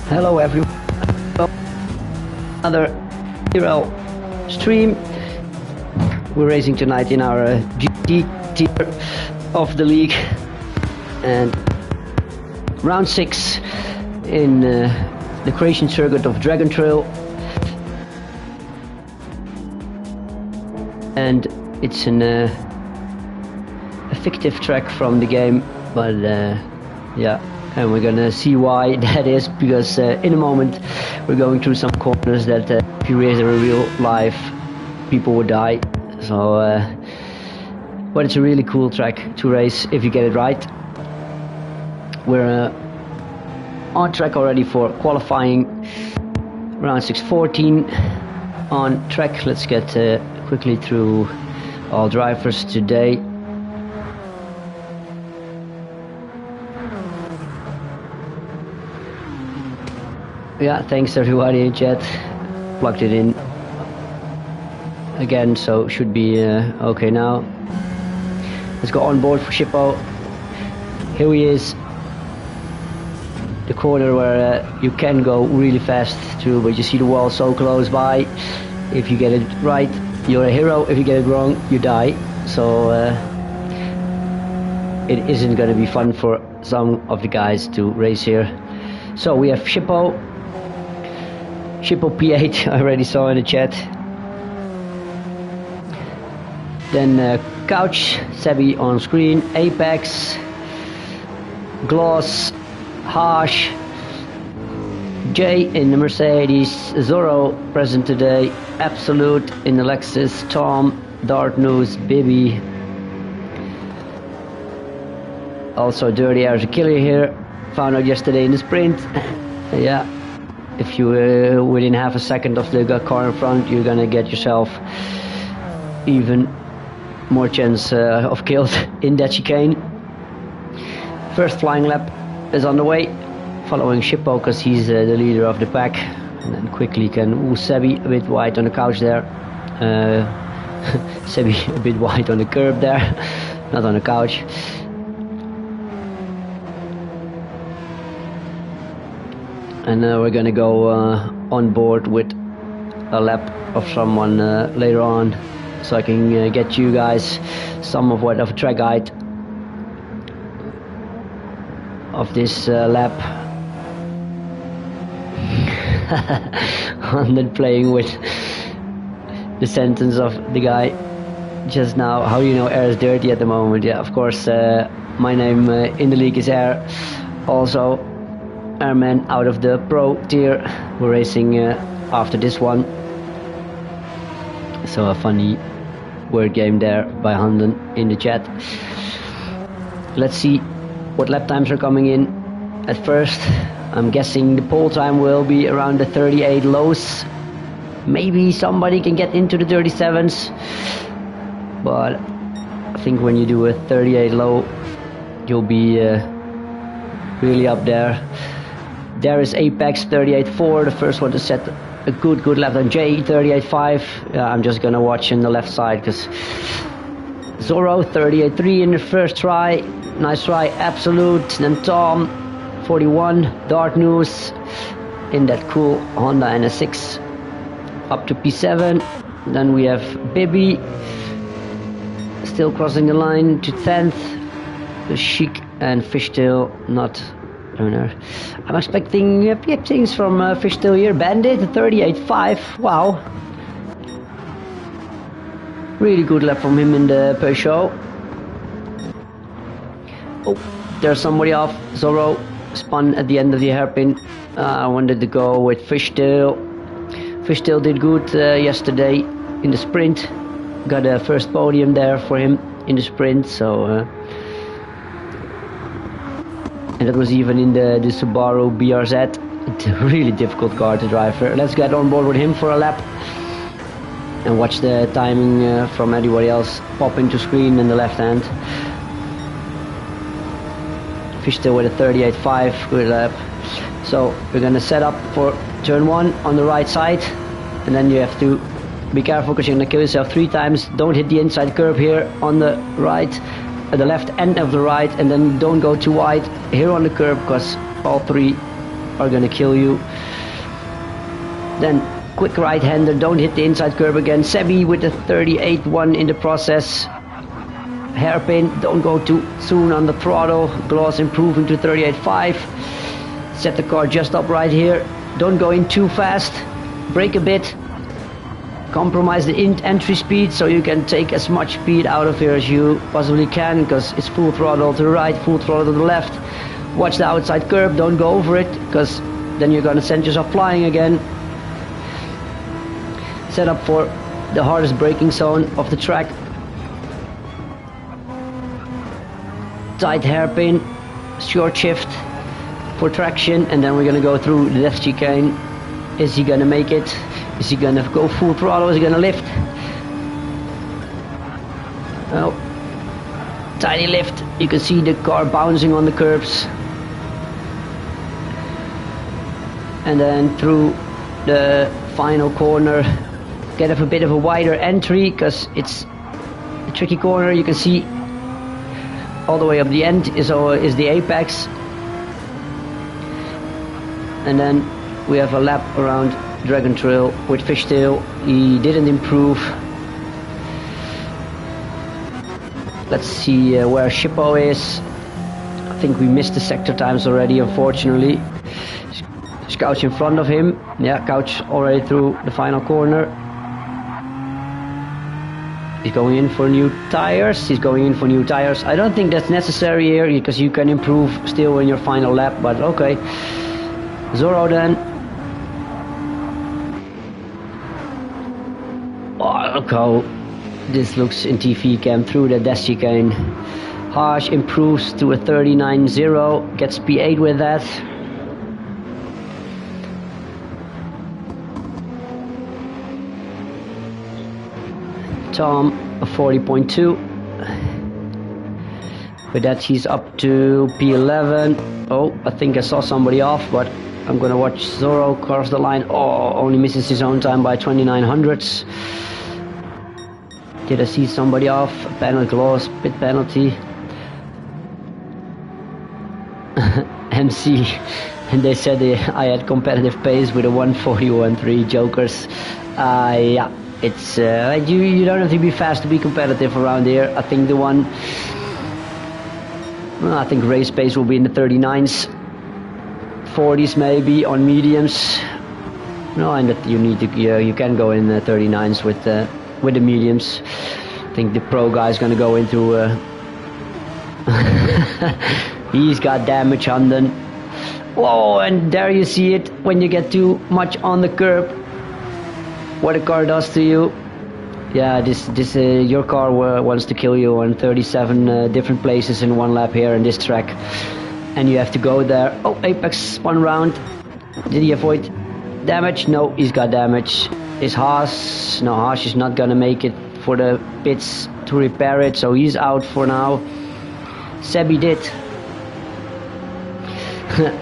Hello everyone, another ERL stream. We're racing tonight in our GT tier of the league, and round 6 in the Croatian circuit of Dragon Trail, and it's a fictive track from the game, but yeah. And we're gonna see why that is, because in a moment we're going through some corners that if you race in real life, people would die. So, but it's a really cool track to race if you get it right. We're on track already for qualifying, round 6:14 on track. Let's get quickly through all drivers today. Yeah, thanks everybody in chat. Plugged it in again, so should be okay now. Let's go on board for Shippo. Here he is. The corner where you can go really fast through, but you see the wall so close by. If you get it right, you're a hero. If you get it wrong, you die. So it isn't going to be fun for some of the guys to race here. So we have Shippo P8, I already saw in the chat. Then Couch, Sebi on screen, Apex, Gloss, Harsh, Jay in the Mercedes, Zorro present today, Absolute in the Lexus, Tom, Dart News, Bibby. Also Dirty Air's a killer here, found out yesterday in the sprint. Yeah. If you within half a second of the car in front, you're gonna get yourself even more chance of kills in that chicane. First flying lap is on the way, following Shippo because he's the leader of the pack, and then quickly can Sebi a bit wide on the couch there. Sebi a bit wide on the curb there, not on the couch. And we're gonna go on board with a lap of someone later on, so I can get you guys some of a track guide of this lap. And then playing with the sentence of the guy just now. How do you know air is dirty at the moment? Yeah, of course, my name in the league is Air. Also Airman out of the pro tier. We're racing after this one, so a funny word game there by Handen in the chat. Let's see what lap times are coming in. At first I'm guessing the pole time will be around the 38 lows. Maybe somebody can get into the 37s, but I think when you do a 38 low, you'll be really up there. There is Apex 38.4, the first one to set a good lap on J 38.5. I'm just gonna watch in the left side because Zorro 38.3 in the first try, nice try. Absolute, then Tom 41, Dart News in that cool Honda NS6 up to P7. Then we have Bibby still crossing the line to 10th. The Chic and Fishtail not. I'm expecting things from Fishtail here. Bandit 38.5. Wow, really good lap from him in the Peugeot. Oh, there's somebody off. Zorro spun at the end of the hairpin. I wanted to go with Fishtail. Fishtail did good yesterday in the sprint. Got a first podium there for him in the sprint. So, and that was even in the Subaru BRZ. It's a really difficult car to drive. Let's get on board with him for a lap and watch the timing from everybody else pop into screen in the left hand. Fishtail with a 38.5, good lap. So we're gonna set up for turn 1 on the right side, and then you have to be careful because you're gonna kill yourself 3 times. Don't hit the inside curb here on the right, at the left end of the right, and then don't go too wide here on the curb because all 3 are gonna kill you. Then quick right-hander, don't hit the inside curb again. Sebi with a 38.1 in the process. Hairpin, don't go too soon on the throttle. Gloss improving to 38.5. Set the car just up right here. Don't go in too fast. Brake a bit. Compromise the entry speed so you can take as much speed out of here as you possibly can, because it's full throttle to the right, full throttle to the left. Watch the outside curb, don't go over it, because then you're gonna send yourself flying again. Set up for the hardest braking zone of the track. Tight hairpin, short shift for traction, and then we're gonna go through the death chicane. Is he gonna make it? Is he gonna go full throttle? Is he gonna lift? Well, tiny lift. You can see the car bouncing on the curbs. And then through the final corner, get a bit of a wider entry because it's a tricky corner. You can see all the way up the end is the apex, and then we have a lap around Dragon Trail with Fishtail. He didn't improve. Let's see where Shippo is. I think we missed the sector times already, unfortunately. Couch in front of him. Yeah, Couch already through the final corner. He's going in for new tires. He's going in for new tires. I don't think that's necessary here because you can improve still in your final lap, but okay. Zorro then. Oh, look how this looks in TV cam through the dash chicane. Harsh improves to a 39.0, gets P8 with that. Tom a 40.2. With that he's up to P11. Oh, I think I saw somebody off, but I'm gonna watch Zorro cross the line. Oh, only misses his own time by 29 hundredths. Did I see somebody off? Penalty loss, pit penalty. MC, and they said I had competitive pace with a 141.3 jokers. Yeah. It's you don't have to be fast to be competitive around here. I think I think race pace will be in the 39s, 40s maybe on mediums. No, and that you need to you can go in the 39s with the mediums. I think the pro guy is gonna go into. He's got damage on them. Whoa! And there you see it when you get too much on the curb. What a car does to you. Yeah, this your car wants to kill you on 37 different places in one lap here in this track, and you have to go there. Oh, Apex spun round. Did he avoid damage? No, he's got damage. Is Haas? No, Haas is not gonna make it for the pits to repair it, so he's out for now. Sebi did.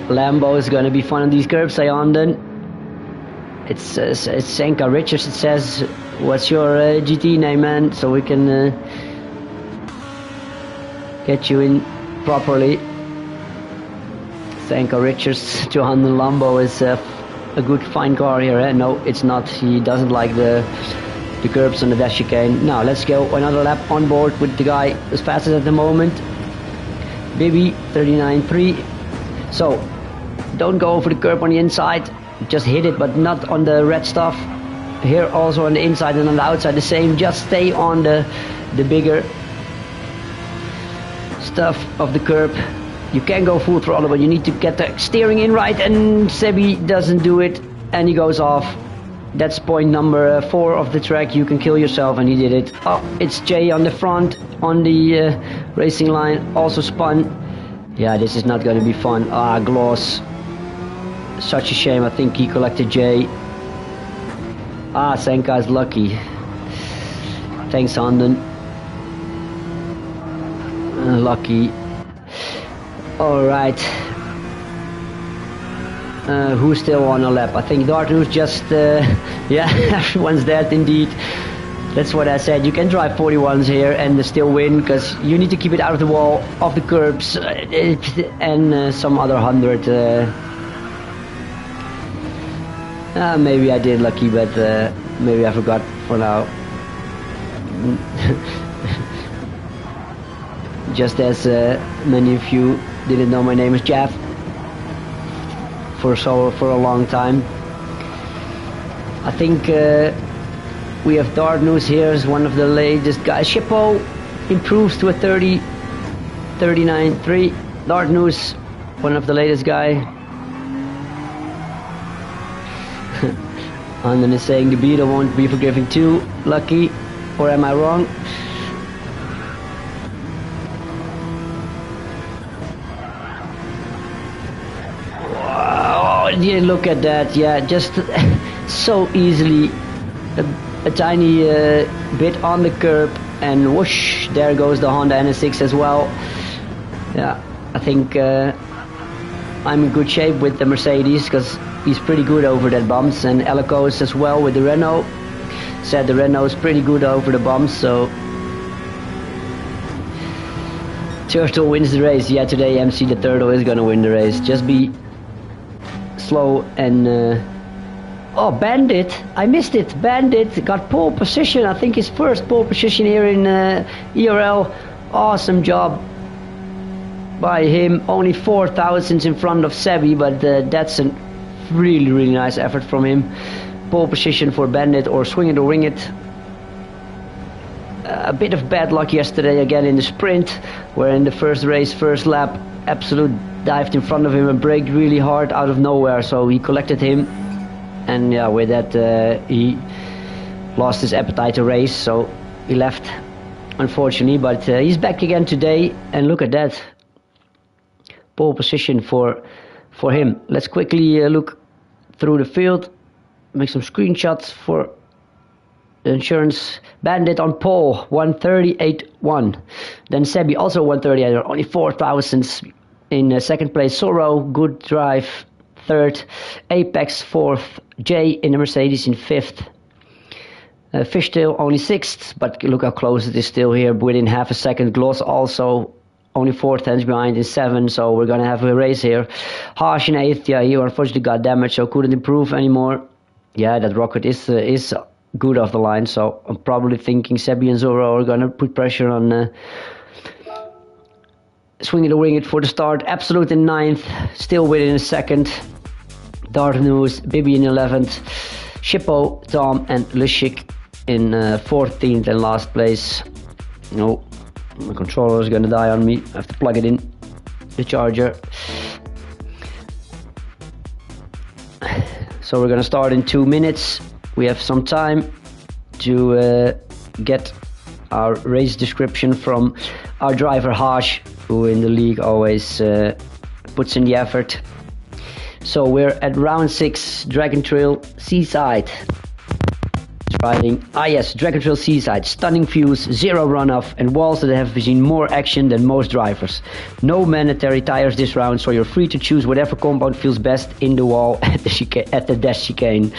Lambo is gonna be fun on these curbs, Ayanden. It's Senka Richards. It says, what's your GT name, man? So we can get you in properly. Senka Richards. Johan Lambo is a good fine car here. Eh? No, it's not. He doesn't like the curbs on the dash chicane. Now let's go another lap on board with the guy as fast as at the moment. Bibi 39.3. So don't go over the curb on the inside. Just hit it, but not on the red stuff. Here also on the inside and on the outside the same. Just stay on the bigger stuff of the curb. You can go full throttle, but you need to get the steering in right, and Sebi doesn't do it, and he goes off. That's point number 4 of the track. You can kill yourself, and he did it. Oh, it's Jay on the front, on the racing line, also spun. Yeah, this is not going to be fun. Ah, gloss. Such a shame. I think he collected Jay. Ah, Senka's lucky. Thanks, Handen. Lucky. Alright. Who's still on a lap? I think Dartnew's just... yeah, everyone's dead indeed. That's what I said. You can drive 41s here and still win, because you need to keep it out of the wall, off the curbs, and some other 100. Maybe I did lucky, but maybe I forgot for now. Just as many of you didn't know, my name is Jeff for a long time. I think we have Dartnews here as one of the latest guys. Shippo improves to a 39.3. Dartnews, one of the latest guy. Anden is saying the Beetle won't be forgiving too. Lucky, or am I wrong? Wow, yeah, look at that. Yeah, just so easily a tiny bit on the curb, and whoosh, there goes the Honda NS6 as well. Yeah, I think I'm in good shape with the Mercedes, because he's pretty good over that bumps, and Elikos as well with the Renault. Said the Renault is pretty good over the bumps, so Turtle wins the race. Yeah, today MC the Turtle is gonna win the race. Just be slow and oh, Bandit, I missed it. Bandit got pole position. I think his first pole position here in ERL. Awesome job by him. Only 4 thousandths in front of Sebi, but that's a really nice effort from him. Pole position for Bandit, or swing it or wing it. A bit of bad luck yesterday again in the sprint, where in the first race, first lap, Absolute dived in front of him and braked really hard out of nowhere, so he collected him, and yeah, with that he lost his appetite to race, so he left, unfortunately. But he's back again today, and look at that, pole position for him. Let's quickly look through the field, make some screenshots for the insurance. Bandit on pole, 138.1. Then Sebi also 138, only 4 thousandths. In second place, Sorrow, good drive, third. Apex, fourth. Jay in the Mercedes in fifth. Fishtail only sixth, but look how close it is still here, within half a second. Gloss also only 4 tenths behind in 7, so we're gonna have a race here. Harsh in 8th, yeah, he unfortunately got damaged, so couldn't improve anymore. Yeah, that rocket is good off the line, so I'm probably thinking Sebi and Zorro are gonna put pressure on Swing It or Wing It for the start. Absolute in 9th, still within a second. Dartnews, Bibi in 11th. Shippo, Tom and Lushik in 14th and last place. No, my controller is gonna die on me. I have to plug it in, the charger. So we're gonna start in 2 minutes. We have some time to get our race description from our driver Harsh, who in the league always puts in the effort. So we're at round 6, Dragon Trail Seaside. Riding, yes, Dragon Trail Seaside, stunning views, 0 runoff, and walls that have seen more action than most drivers. No mandatory tires this round, so you're free to choose whatever compound feels best in the wall at the dash chicane.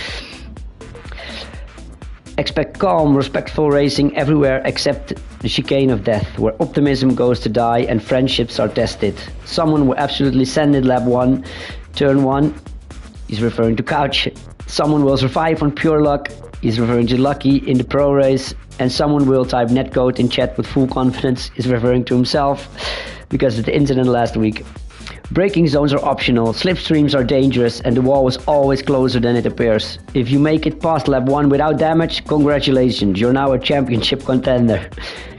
Expect calm, respectful racing everywhere except the chicane of death, where optimism goes to die and friendships are tested. Someone will absolutely send it lap 1, turn 1, he's referring to Couch. Someone will survive on pure luck, he's referring to Lucky in the pro race. And someone will type netcode in chat with full confidence, is referring to himself. because of the incident last week. Braking zones are optional, slipstreams are dangerous, and the wall is always closer than it appears. If you make it past lap 1 without damage, congratulations, you're now a championship contender.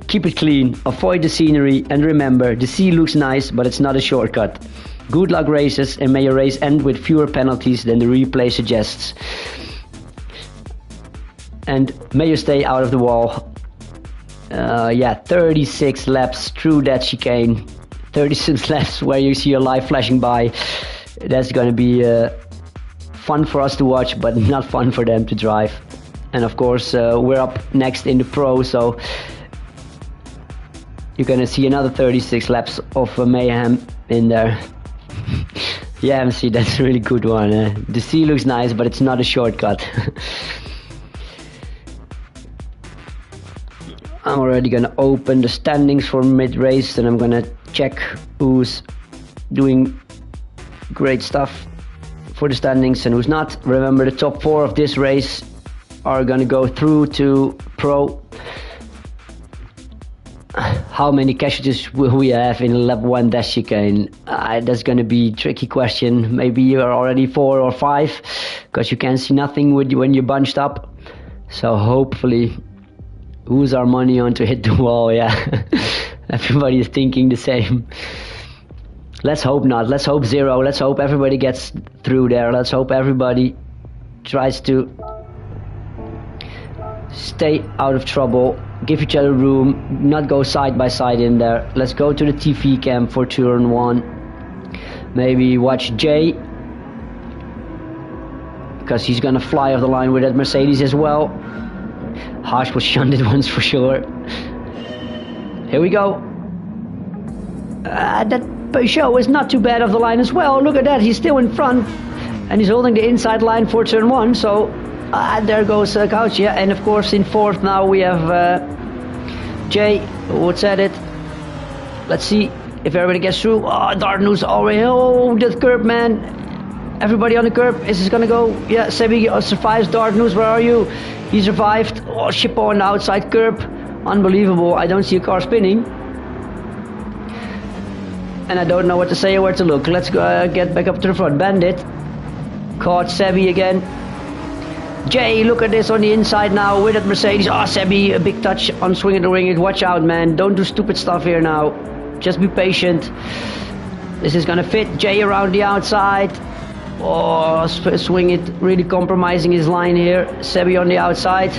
Keep it clean, avoid the scenery, and remember, the sea looks nice, but it's not a shortcut. Good luck races, and may your race end with fewer penalties than the replay suggests. And may you stay out of the wall. 36 laps through that chicane. 36 laps where you see your life flashing by. That's going to be fun for us to watch, but not fun for them to drive. And of course, we're up next in the Pro, so you're going to see another 36 laps of mayhem in there. Yeah, MC, that's a really good one. The sea looks nice, but it's not a shortcut. I'm already going to open the standings for mid-race, and I'm going to check who's doing great stuff for the standings and who's not. Remember, the top 4 of this race are going to go through to Pro. How many casualties will we have in lap 1 dash chicane? That's going to be a tricky question. Maybe you're already 4 or 5 because you can't see nothing when you're bunched up. So hopefully, who's our money on to hit the wall? Yeah. Everybody is thinking the same. Let's hope not. Let's hope 0. Let's hope everybody gets through there. Let's hope everybody tries to stay out of trouble. Give each other room. Not go side by side in there. Let's go to the TV cam for turn 1. Maybe watch Jay, because he's gonna fly off the line with that Mercedes as well. Harsh was shunned it once for sure. Here we go. That Peugeot is not too bad off the line as well. Look at that, he's still in front. And he's holding the inside line for turn 1. So there goes Couch. Yeah, and of course in 4th now we have Jay, what's at it. Let's see if everybody gets through. Oh, Dartnew's already. Oh, that curb, man. Everybody on the curb. Is this gonna go? Yeah, Sebi survives. Dartnews, where are you? He survived. Oh, Shippo on the outside curb. Unbelievable. I don't see a car spinning. And I don't know what to say or where to look. Let's go get back up to the front. Bandit caught Sebi again. Jay, look at this on the inside now with that Mercedes. Oh, Sebi, a big touch on swing of the ring. Watch out, man. Don't do stupid stuff here now. Just be patient. This is gonna fit. Jay around the outside. Oh, swing it, really compromising his line here. Sebi on the outside.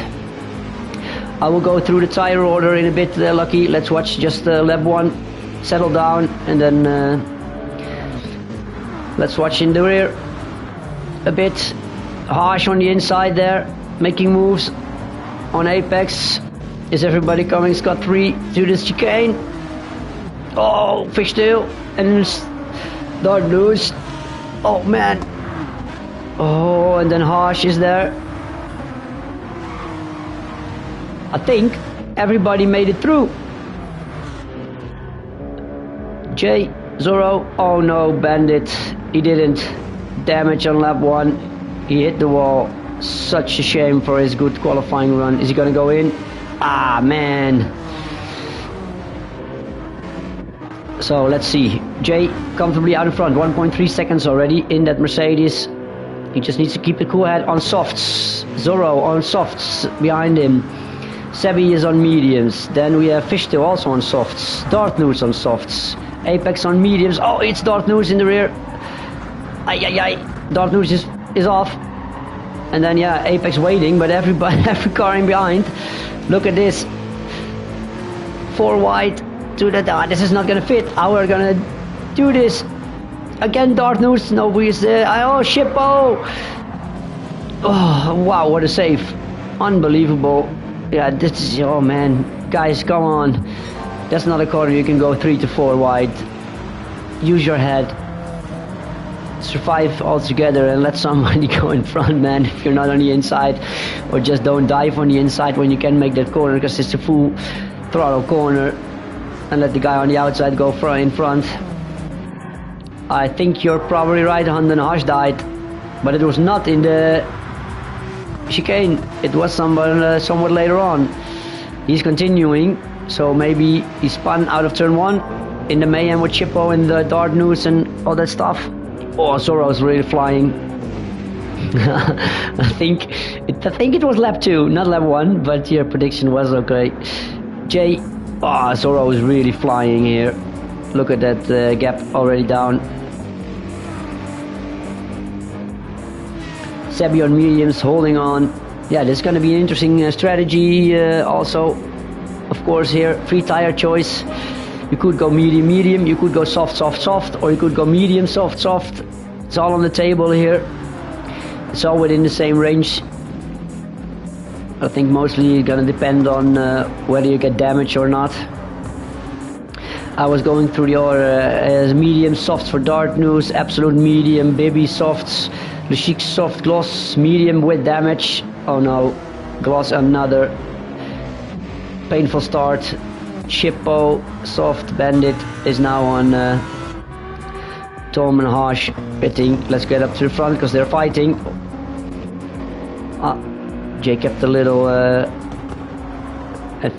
I will go through the tire order in a bit, Lucky. Let's watch just lap 1. Settle down, and then let's watch in the rear a bit. Harsh on the inside there, making moves on Apex. Is everybody coming scot-free through this chicane? Oh, fishtail and Dart loose. Oh man. Oh, and then Harsh is there. I think everybody made it through. Jay, Zorro, oh no, Bandit, he didn't. Damage on lap 1. He hit the wall. Such a shame for his good qualifying run. Is he gonna go in? Ah, man. So let's see. Jay comfortably out in front. 1.3 seconds already in that Mercedes. He just needs to keep the cool head on softs. Zorro on softs behind him. Sebi is on mediums. Then we have Fishtail also on softs. Dartnews on softs. Apex on mediums. Oh, it's Dartnews in the rear. Ay, ay, ay. Dartnews is off. And then, yeah, Apex waiting, but every car in behind. Look at this. 4 wide to the... this is not going to fit. How are we going to do this? Again, Dartnews. Nobody's there. Oh, Shippo. Oh, wow, what a save. Unbelievable. Yeah, this is... oh, man. Guys, come on. That's not a corner you can go 3 to 4 wide. Use your head. Survive altogether and let somebody go in front, man. If you're not on the inside, or just don't dive on the inside when you can make that corner, because it's a full throttle corner, and let the guy on the outside go in front. I think you're probably right. Hunden Harsh died, but it was not in the chicane. It was somewhat later on. He's continuing, so maybe he spun out of turn 1. in the mayhem with Chippo and the Dart News and all that stuff. Oh, Zorro's really flying. I think it was lap 2, not lap 1, but your prediction was okay. Jay, Zorro is really flying here. Look at that gap already down. Sebi on mediums, holding on. Yeah, this is going to be an interesting strategy also. Of course here, free tire choice. You could go medium, medium, you could go soft, soft, soft, or you could go medium, soft, soft. It's all on the table here. It's all within the same range. I think mostly gonna depend on whether you get damage or not. I was going through the order as medium softs for Dart News, absolute medium, Bibby softs, Le Chic soft gloss, medium with damage. Oh no, gloss another painful start. Chippo soft, Bandit is now on Tom and Harsh pitting. Let's get up to the front because they're fighting. Jay kept a little and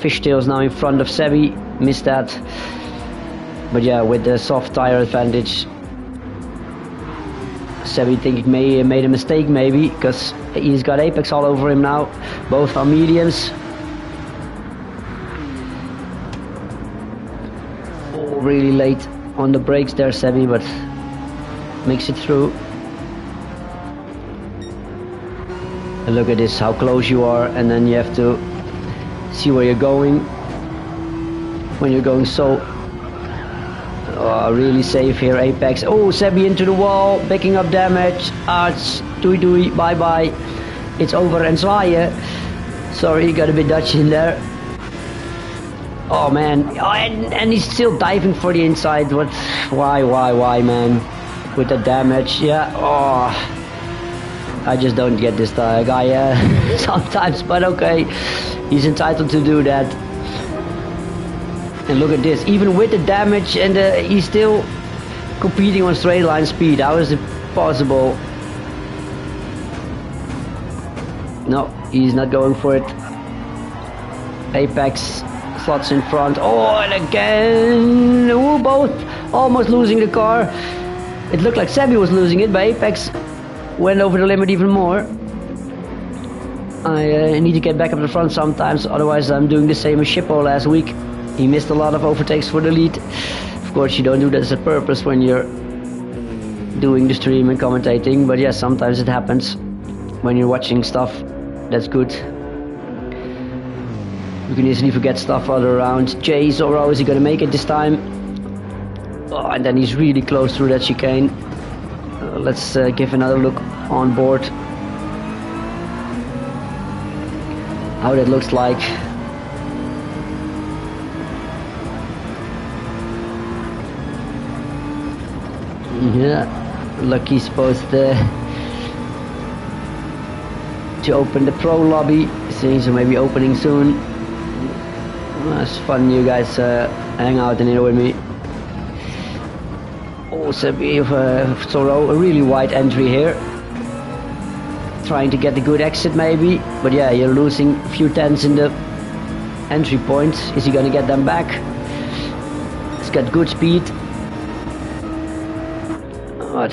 Fishtail's now in front of Sebi. Missed that. But yeah, with the soft tire advantage, Sebi think he made a mistake maybe, because he's got Apex all over him now. Both are mediums. Oh, really late on the brakes there, Sebi, but makes it through. And look at this, how close you are, and then you have to see where you're going when you're going so really safe here. Apex. Oh, Sebi into the wall, picking up damage. It's doei doei, bye bye. It's over and zwaaien. Sorry, got a bit Dutch in there. Oh man, and he's still diving for the inside. What? Why, man? With the damage, yeah. Oh. I just don't get this guy sometimes, but okay, he's entitled to do that. And look at this, even with the damage, and he's still competing on straight line speed. How is it possible? No, he's not going for it. Apex slots in front. Oh, and again, ooh, both almost losing the car. It looked like Sebi was losing it, but Apex went over the limit even more. I need to get back up the front sometimes, otherwise I'm doing the same as Shippo last week. He missed a lot of overtakes for the lead. Of course you don't do that as a purpose when you're doing the stream and commentating, but yeah, sometimes it happens when you're watching stuff. That's good. You can easily forget stuff other around. Jay Zorro, is he gonna make it this time? Oh, and then he's really close through that chicane. Let's give another look on board how that looks like. Yeah, Lucky's supposed to open the pro lobby. Things are maybe opening soon. It's fun you guys hang out in here with me. Also, Zorro, a really wide entry here. Trying to get the good exit maybe, but yeah, you're losing a few tenths in the entry points. Is he gonna get them back? He's got good speed, but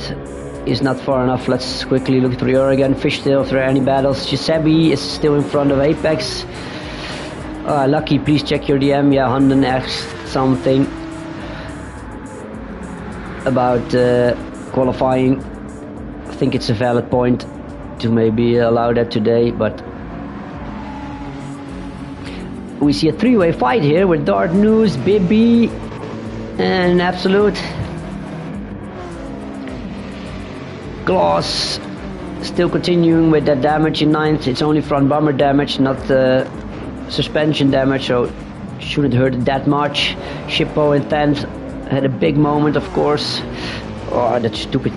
he's not far enough. Let's quickly look through here again. Fishtail, if there are any battles. Giuseppe is still in front of Apex. Lucky, please check your DM. Yeah, Hunden asked something about qualifying. I think it's a valid point to maybe allow that today, but we see a three-way fight here with Dart News, Bibby, and Absolute. Gloss still continuing with that damage in 9th. It's only front bumper damage, not suspension damage, so shouldn't hurt that much. Shippo in 10th had a big moment, of course. Oh, that's stupid.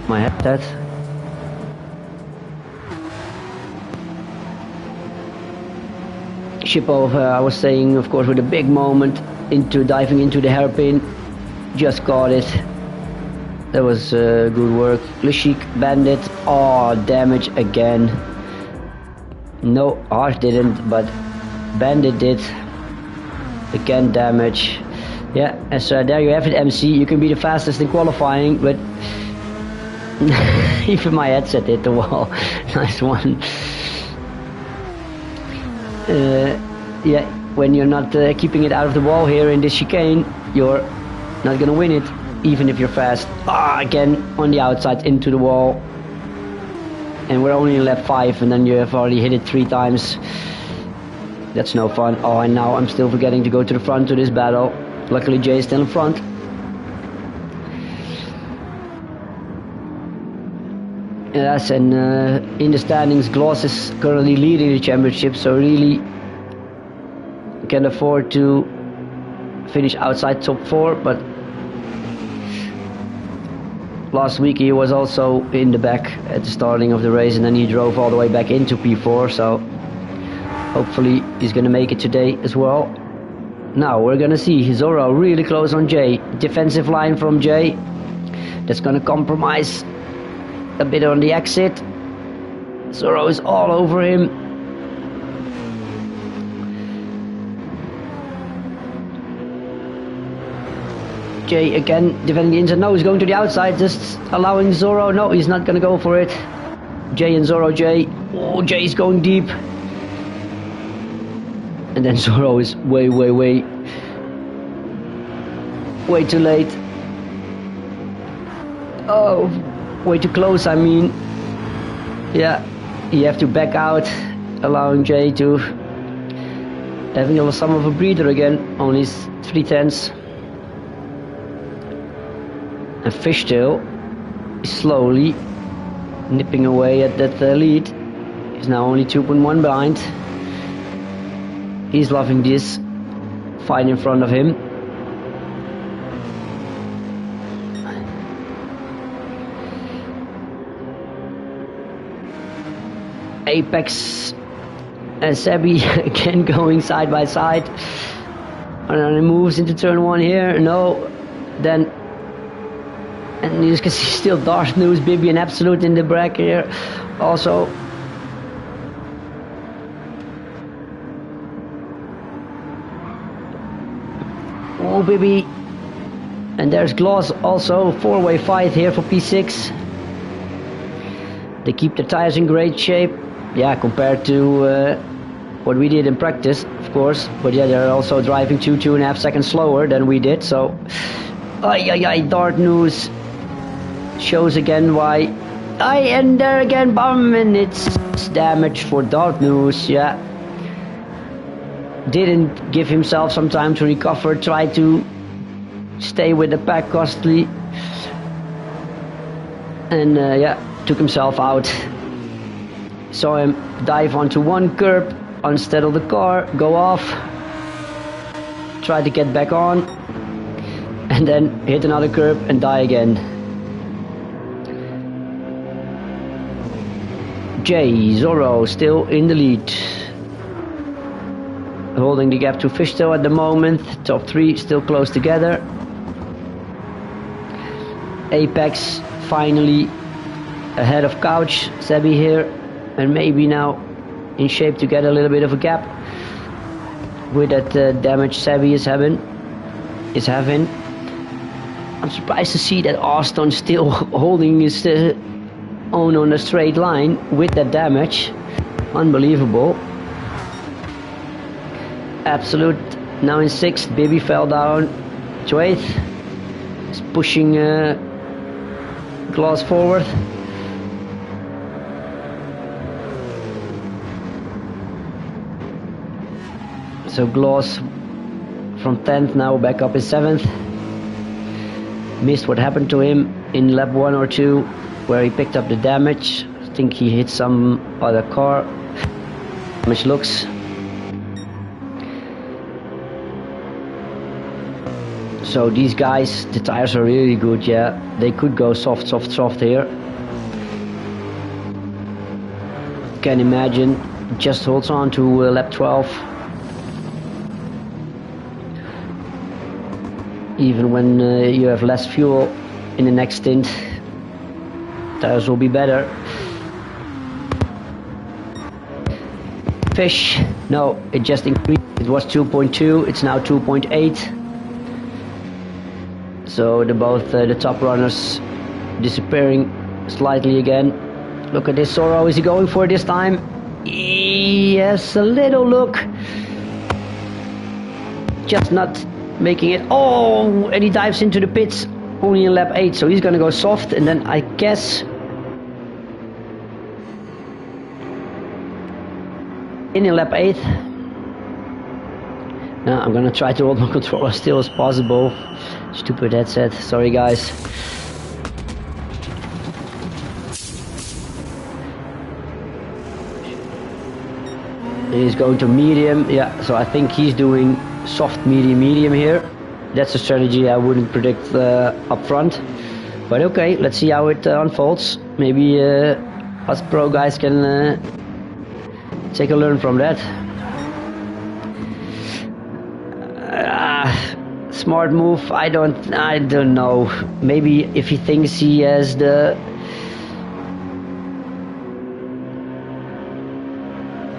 My headset. Shippo, I was saying, of course, with a big moment into diving into the hairpin. Just got it. That was good work. Le Chic, Bandit. Oh, damage again. No, Harsh didn't, but Bandit did. Again, damage. Yeah, and so there you have it, MC. You can be the fastest in qualifying, but even my headset hit the wall. Nice one. Yeah, when you're not keeping it out of the wall here in this chicane, you're not gonna win it, even if you're fast. Again, on the outside, into the wall. And we're only in lap 5, and then you have already hit it 3 times. That's no fun. Oh, and now I'm still forgetting to go to the front to this battle. Luckily, Jay is still in front. Yes, and in the standings, Gloss is currently leading the championship, so really can afford to finish outside top 4, but last week he was also in the back at the starting of the race, and then he drove all the way back into P4, so hopefully he's gonna make it today as well. Now we're gonna see Zorro really close on Jay. Defensive line from Jay. That's gonna compromise a bit on the exit. Zorro is all over him. Jay again defending the inside. No, he's going to the outside, just allowing Zorro. No, he's not gonna go for it. Jay and Zorro, Jay. Oh, Jay's going deep. And then Zorro is way too late. Oh, way too close, I mean. Yeah, you have to back out, allowing Jay to having some of a breather again, only 3/10. And Fishtail is slowly nipping away at that lead. He's now only 2.1 behind. He's loving this fight in front of him. Apex and Sebi again going side by side. And then he moves into turn 1 here. No, then. And you can see still Darth News, Bibi and Absolute in the back here. Also. Oh, Bibi. And there's Gloss also. 4-way fight here for P6. They keep the tires in great shape. Yeah, compared to what we did in practice, of course. But yeah, they're also driving 2.5 seconds slower than we did. So, Darth News shows again why. And there again, bum, and it's damage for Darth News. Yeah. Didn't give himself some time to recover, tried to stay with the pack costly, and yeah, took himself out. Saw him dive onto one curb, unsteady the car, go off, try to get back on, and then hit another curb and die again. Jay Zorro still in the lead, holding the gap to Fishtail at the moment. Top 3 still close together. Apex finally ahead of Couch. Sebi here, and maybe now in shape to get a little bit of a gap with that damage Sebi is having. I'm surprised to see that Austin still holding his own on a straight line with that damage. Unbelievable. Absolute now in 6th. Bibi fell down to 8th. He's pushing Gloss forward. So Gloss from 10th now back up in 7th. Missed what happened to him in lap 1 or 2 where he picked up the damage. I think he hit some other car. Damage looks. So these guys, the tires are really good, yeah. They could go soft here. Can imagine, just holds on to lap 12. Even when you have less fuel in the next stint, tires will be better. Fish, no, it just increased It was 2.2, it's now 2.8. So the top runners disappearing slightly again. Look at this Zorro, is he going for it this time? Yes, a little look. Just not making it. Oh, and he dives into the pits only in lap 8, so he's gonna go soft, and then I guess in lap 8. Now I'm gonna try to hold my controller as still as possible. Stupid headset, sorry guys. He's going to medium, yeah, so I think he's doing soft, medium, medium here. That's a strategy I wouldn't predict up front. But okay, let's see how it unfolds. Maybe us pro guys can take a learn from that. Smart move, I don't know. Maybe if he thinks he has the...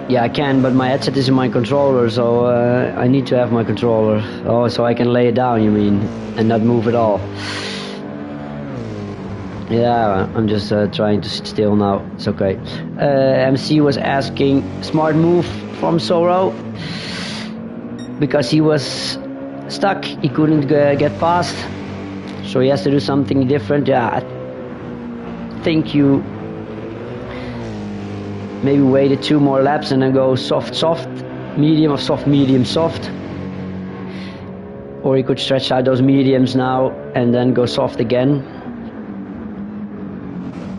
Yeah, I can, but my headset is in my controller, so I need to have my controller. Oh, so I can lay it down, you mean, and not move at all. Yeah, I'm just trying to sit still now. It's okay. MC was asking smart move from Zorro because he was stuck. He couldn't get past, so he has to do something different. Yeah, I think you maybe waited 2 more laps and then go soft, soft, medium, or soft, medium, soft. Or he could stretch out those mediums now and then go soft again.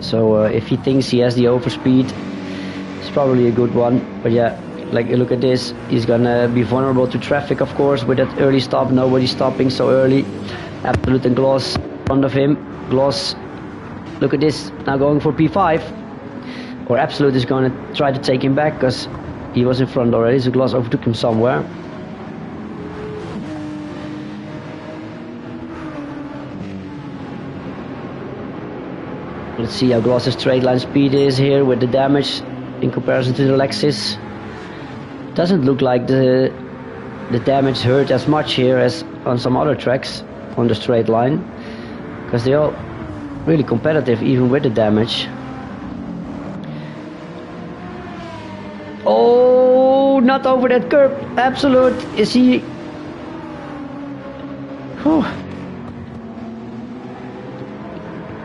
So if he thinks he has the overspeed, it's probably a good one. But yeah, like look at this, he's gonna be vulnerable to traffic, of course, with that early stop. Nobody's stopping so early. Absolute and Gloss in front of him. Gloss, look at this, now going for P5. Or Absolute is going to try to take him back because he was in front already, so Gloss overtook him somewhere. Let's see how Gloss's straight line speed is here with the damage in comparison to the Lexus. Doesn't look like the damage hurt as much here as on some other tracks on the straight line, because they're all really competitive even with the damage. Oh, not over that curb. Absolute. Is he... Whew.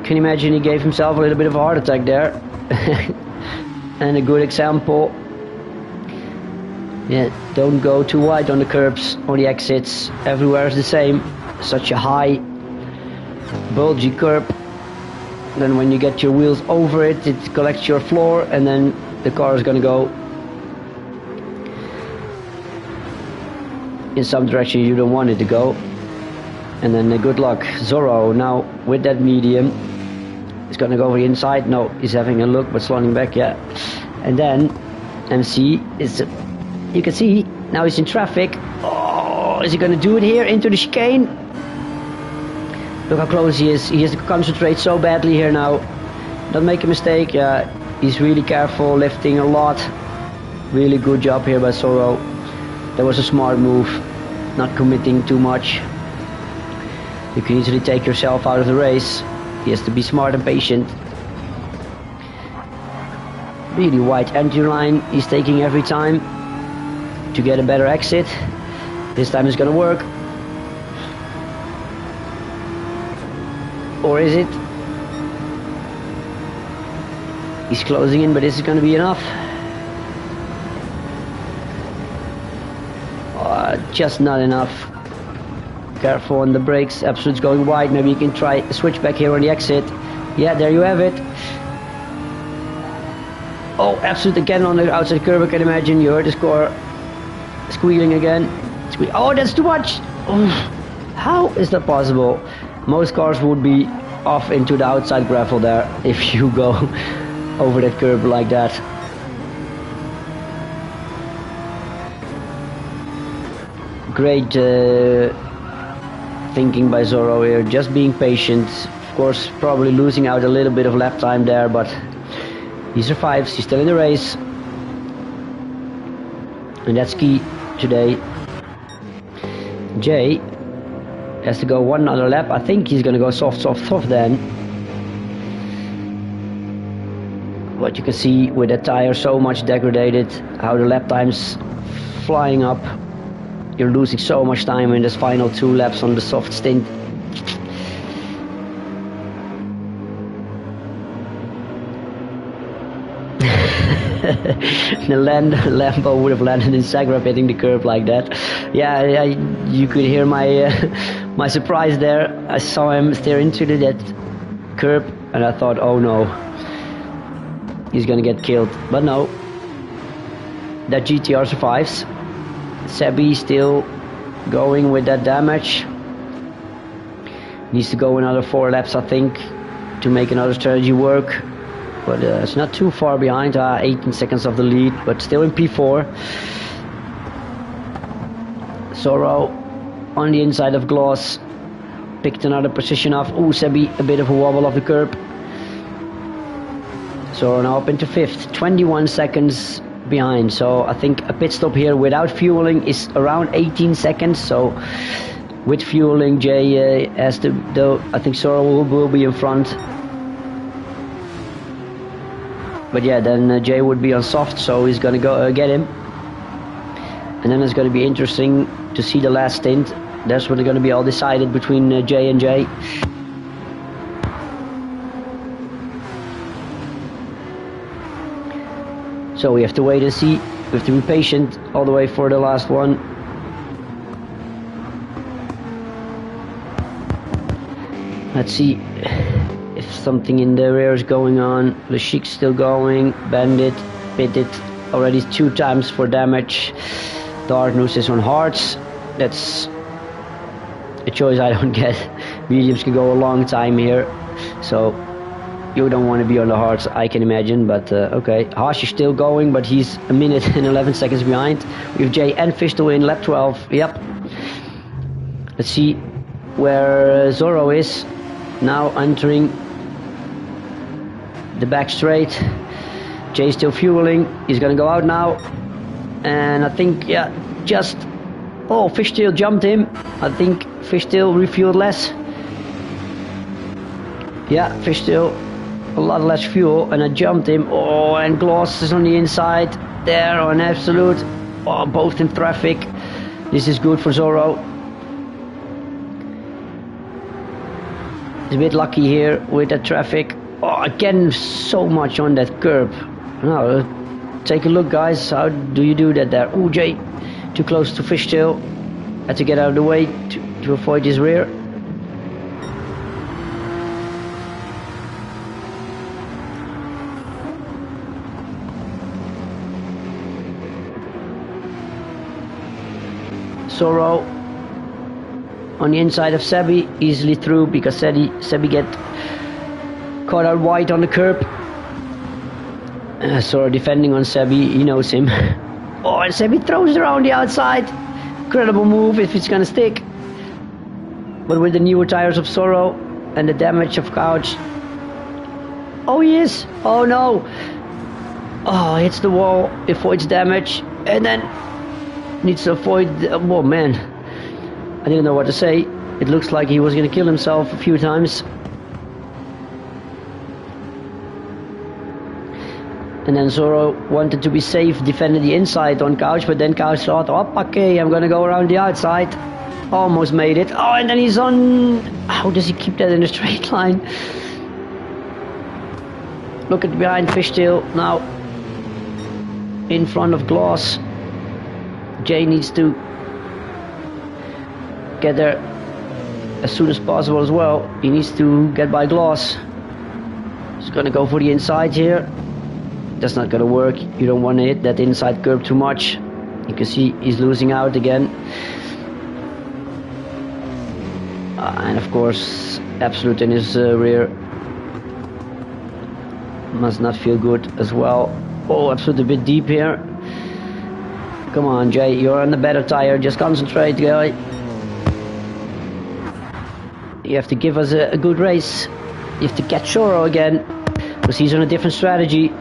Can you imagine he gave himself a little bit of a heart attack there? And a good example. Yeah, don't go too wide on the curbs, on the exits. Everywhere is the same. Such a high, bulgy curb. Then when you get your wheels over it, it collects your floor, and then the car is gonna go in some direction you don't want it to go, and then good luck. Zorro now with that medium, he's gonna go over the inside. No, he's having a look but sliding back, yeah. And then MC is, you can see now he's in traffic. Oh, is he gonna do it here into the chicane? Look how close he is. He has to concentrate so badly here now. Don't make a mistake. Yeah, he's really careful, lifting a lot. Really good job here by Zorro. That was a smart move, not committing too much. You can easily take yourself out of the race. He has to be smart and patient. Really wide entry line he's taking every time to get a better exit. This time it's gonna work. Or is it? He's closing in, but this is gonna be enough. Just not enough. Careful on the brakes. Absolute's going wide. Maybe you can try a switch back here on the exit. Yeah, there you have it. Oh, Absolute again on the outside curb. I can imagine you heard the score squealing again. Oh, that's too much. Oh, how is that possible? Most cars would be off into the outside gravel there if you go over that curb like that. Great thinking by Zorro here, just being patient. Of course, probably losing out a little bit of lap time there, but he survives, he's still in the race. And that's key today. Jay has to go one other lap. I think he's gonna go soft then. But you can see with the tire so much degraded, how the lap time's flying up. You're losing so much time in this final 2 laps on the soft stint. The Lambo would have landed in Zagreb hitting the curb like that. Yeah, you could hear my my surprise there. I saw him steer into that curb and I thought, oh no, he's gonna get killed. But no, that GTR survives. Sebi still going with that damage. Needs to go another 4 laps, I think, to make another strategy work. But it's not too far behind, 18 seconds of the lead, but still in P4. Zorro on the inside of Gloss, picked another position off. Ooh, Sebi, a bit of a wobble off the curb. Zorro now up into 5th, 21 seconds behind. So I think a pit stop here without fueling is around 18 seconds. So with fueling, Jay has to, though I think Zorro will be in front. But yeah, then Jay would be on soft, so he's gonna go get him. And then it's gonna be interesting to see the last stint. That's when it's gonna be all decided between Jay and Jay. So we have to wait and see. We have to be patient all the way for the last one. Let's see if something in the rear is going on. Le Chic's still going. Bandit pitted already 2 times for damage. Darkness is on hards. That's a choice I don't get. Mediums can go a long time here, so you don't want to be on the hards, I can imagine. But okay, Haas is still going, but he's a minute and 11 seconds behind. We have Jay and Fischl in lap 12. Yep. Let's see where Zorro is now, entering the back straight. Jay's still fueling. He's gonna go out now, and I think, yeah, just, oh, Fishtail jumped him. I think Fishtail refueled less. Yeah, Fishtail a lot less fuel, and I jumped him. Oh, and Gloss is on the inside there on Absolute. Oh, both in traffic. This is good for Zorro. He's a bit lucky here with the traffic. Oh, again, so much on that curb. Now, take a look, guys. How do you do that there? Oh, Jay, too close to Fishtail. Had to get out of the way to avoid his rear. Zorro on the inside of Sebi, easily through because Sebi get caught out wide on the curb. Zorro defending on Sebi, he knows him. Oh, and Sebi throws it around the outside. Incredible move if it's gonna stick. But with the newer tires of Zorro and the damage of Couch. Oh, he is. Oh no. Oh, hits the wall, avoids damage, and then needs to avoid. Oh man, I didn't know what to say. It looks like he was gonna kill himself a few times. And then Zorro wanted to be safe, defended the inside on Couch, but then Couch thought, oh, okay, I'm gonna go around the outside. Almost made it. Oh, and then he's on. How does he keep that in a straight line? Look at behind Fishtail now, in front of Gloss. Jay needs to get there as soon as possible as well. He needs to get by Gloss. He's gonna go for the inside here. That's not gonna work. You don't want to hit that inside curb too much. You can see he's losing out again. And of course, Absolute in his rear must not feel good as well. Oh, Absolute a bit deep here. Come on, Jay, you're on the better tire. Just concentrate, guy. You have to give us a good race. You have to catch Zorro again, because he's on a different strategy.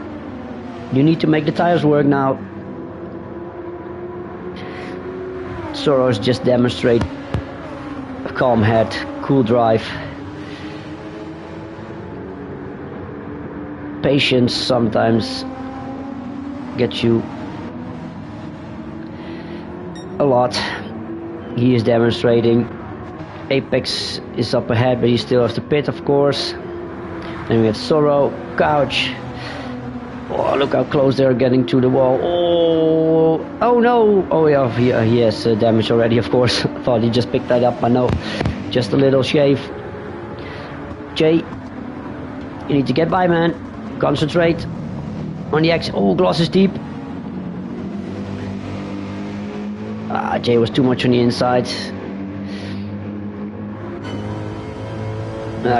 You need to make the tires work now. Zorro's just demonstrate calm head, cool drive. Patience sometimes gets you a lot. He is demonstrating. Apex is up ahead, but he still has to pit, of course. Then we have Zorro, Couch. Oh, look how close they're getting to the wall. Oh no! Oh yeah, he has damage already, of course. I thought he just picked that up, but no. Just a little shave. Jay, you need to get by, man. Concentrate on the X. Oh, Gloss is deep. Jay was too much on the inside.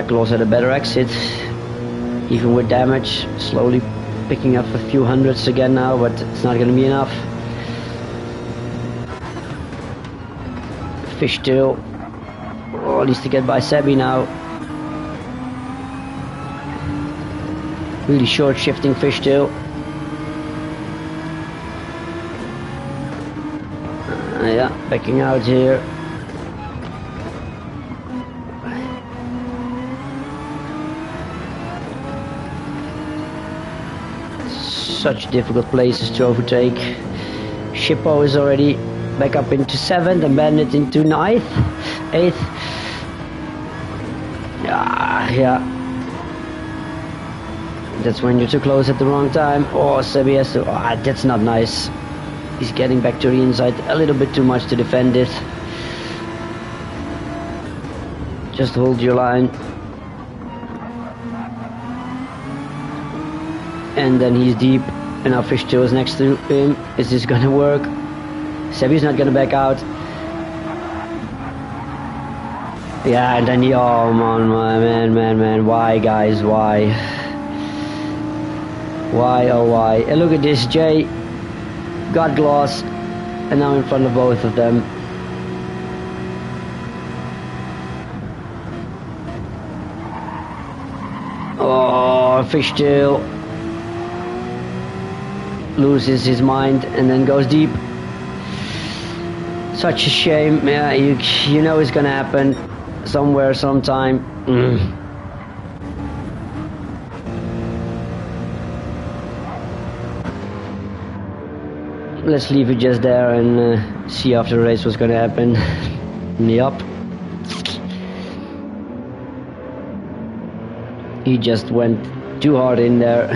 Gloss had a better exit. Even with damage, slowly picking up a few hundreds again now, but it's not going to be enough. Fishtail. Oh, needs to get by Sebi now. Really short shifting Fishtail. Yeah, backing out here. Such difficult places to overtake. Shippo is already back up into 7th and Bandit into 9th, 8th. Yeah. That's when you're too close at the wrong time. Oh, Sebi has to. That's not nice. He's getting back to the inside a little bit too much to defend it. Just hold your line. And then he's deep. And now Fishtail is next to him. Is this gonna work? Sebi's not gonna back out. Yeah, and then he, oh man, why guys, why? Why, oh why? And look at this, Jay got Gloss, and now in front of both of them. Oh, Fishtail loses his mind and then goes deep. Such a shame. Yeah, you know it's gonna happen somewhere, sometime. Let's leave it just there and see after the race what's gonna happen. Yup. He just went too hard in there.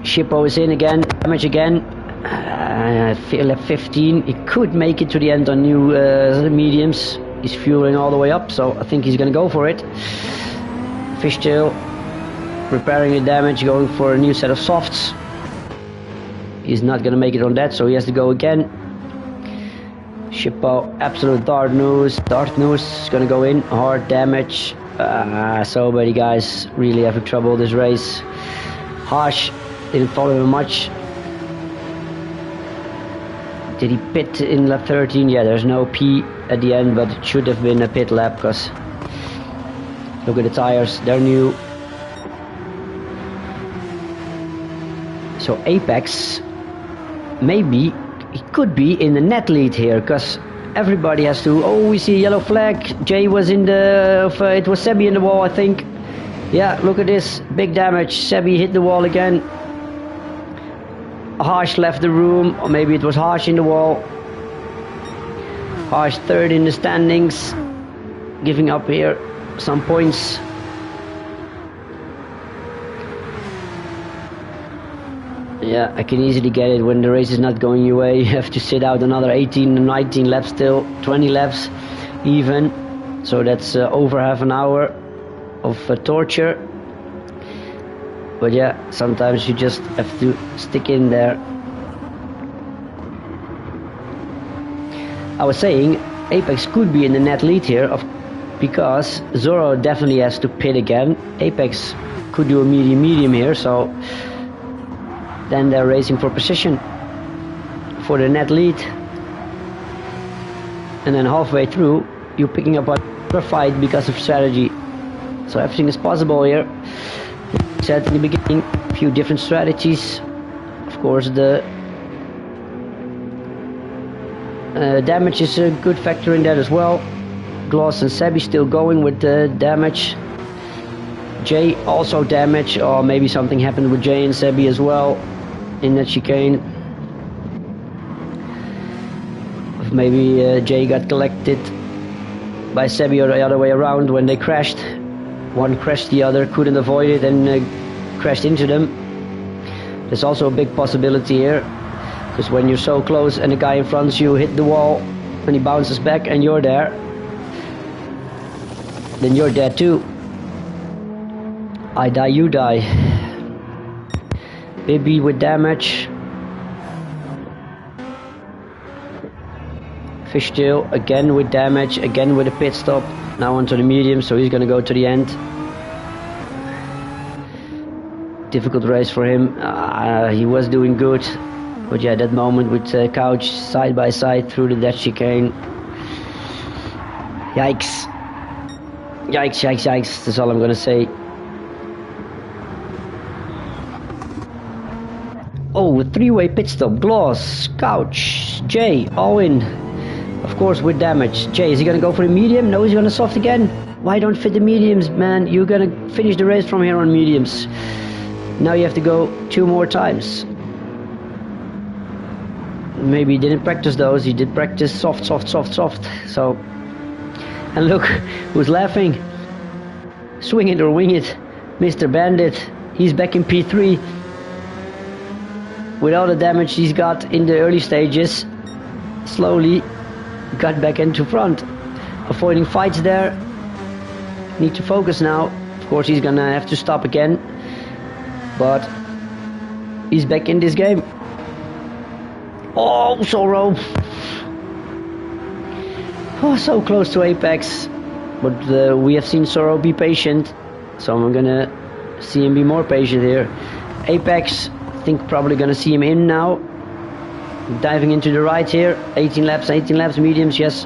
Shippo is in again, damage again. I feel at 15. He could make it to the end on new mediums. He's fueling all the way up, so I think he's gonna go for it. Fishtail repairing the damage, going for a new set of softs. He's not gonna make it on that, so he has to go again. Shippo, absolute dart nose is gonna go in, hard damage. So many guys really having trouble this race. Harsh didn't follow him much. Did he pit in lap 13? Yeah, there's no P at the end, but it should have been a pit lap, because look at the tires, they're new. So Apex, maybe he could be in the net lead here, because everybody has to. Oh, we see a yellow flag. Jay was in the. It was Sebi in the wall, I think. Yeah, look at this, big damage. Sebi hit the wall again. Harsh left the room, or maybe it was Harsh in the wall. Harsh third in the standings, giving up here some points. Yeah, I can easily get it when the race is not going your way. You have to sit out another 18 and 19 laps still, 20 laps even. So that's over half an hour of torture. But yeah, sometimes you just have to stick in there. I was saying, Apex could be in the net lead here, because Zorro definitely has to pit again. Apex could do a medium here, so then they're racing for position for the net lead. And then halfway through, you're picking up a fight because of strategy. So everything is possible here. Like I said in the beginning, a few different strategies. Of course, the Damage is a good factor in that as well. Gloss and Sebi still going with the damage. Jay also damage, or maybe something happened with Jay and Sebi as well in that chicane. Maybe Jay got collected by Sebi or the other way around when they crashed. One crashed the other, couldn't avoid it, and crashed into them. There's also a big possibility here, because when you're so close and the guy in front of you hit the wall and he bounces back and you're there, then you're dead too. I die, you die. Baby with damage. Fishtail again with damage, again with a pit stop. Now onto the medium, so he's gonna go to the end. Difficult race for him. He was doing good, but yeah, that moment with Couch side by side through the dead chicane. Yikes. Yikes, yikes, yikes. That's all I'm gonna say. Oh, a three-way pit stop. Gloss, Couch, Jay, all in. Of course, with damage. Jay, is he gonna go for the medium? No, he's gonna soft again. Why don't fit the mediums, man? You're gonna finish the race from here on mediums. Now you have to go 2 more times. Maybe he didn't practice those. He did practice soft, soft, soft, soft. So, and look who's laughing. Swing it or wing it. Mr. Bandit. He's back in P3. With all the damage he's got in the early stages, slowly got back into front. Avoiding fights there. Need to focus now. Of course he's gonna have to stop again, but he's back in this game. Oh, Sorrow. Oh, so close to apex, but we have seen Sorrow be patient, so I'm gonna see him be more patient here. Apex, I think probably gonna see him in now. Diving into the right here. 18 laps, mediums, yes.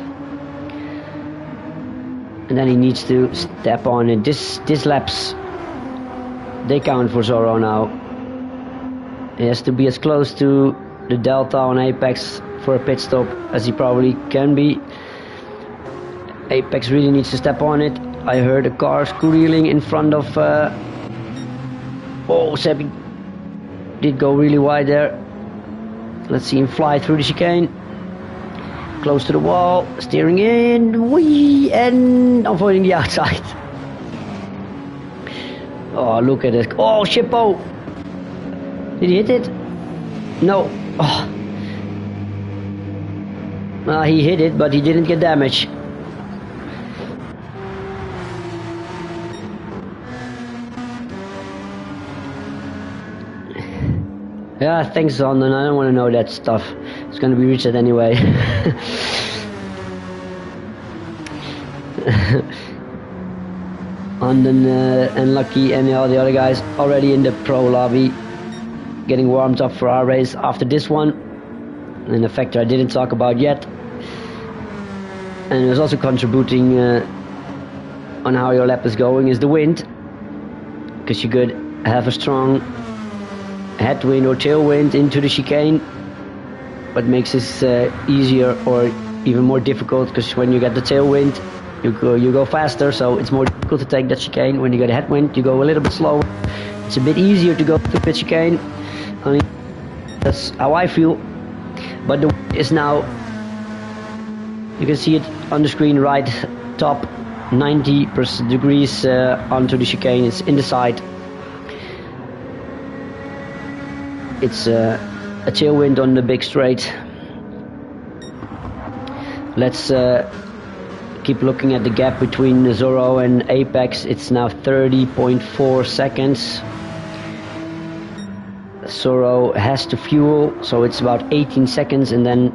And then he needs to step on it. This laps, they count for Zorro now. He has to be as close to the delta on Apex for a pit stop as he probably can be. Apex really needs to step on it. I heard a car squealing in front of... Oh, Sebi did go really wide there. Let's see him fly through the chicane. Close to the wall, steering in, wee, and avoiding the outside. Oh, look at it. Oh, Shippo! Did he hit it? No. Oh. He hit it, but he didn't get damage. Yeah, thanks, London. I don't want to know that stuff. It's going to be reached anyway. London and Lucky and all the other guys already in the pro lobby, getting warmed up for our race after this one. And a factor I didn't talk about yet, and it was also contributing on how your lap is going, is the wind, because you could have a strong headwind or tailwind into the chicane, but makes this easier or even more difficult, because when you get the tailwind you go faster, so it's more difficult to take that chicane. When you get a headwind you go a little bit slower. It's a bit easier to go through the chicane. I mean, that's how I feel. But the wind is now, you can see it on the screen right top, 90 degrees onto the chicane. It's in the side. It's a tailwind on the big straight. Let's keep looking at the gap between Zorro and Apex. It's now 30.4 seconds. Zorro has to fuel, so it's about 18 seconds, and then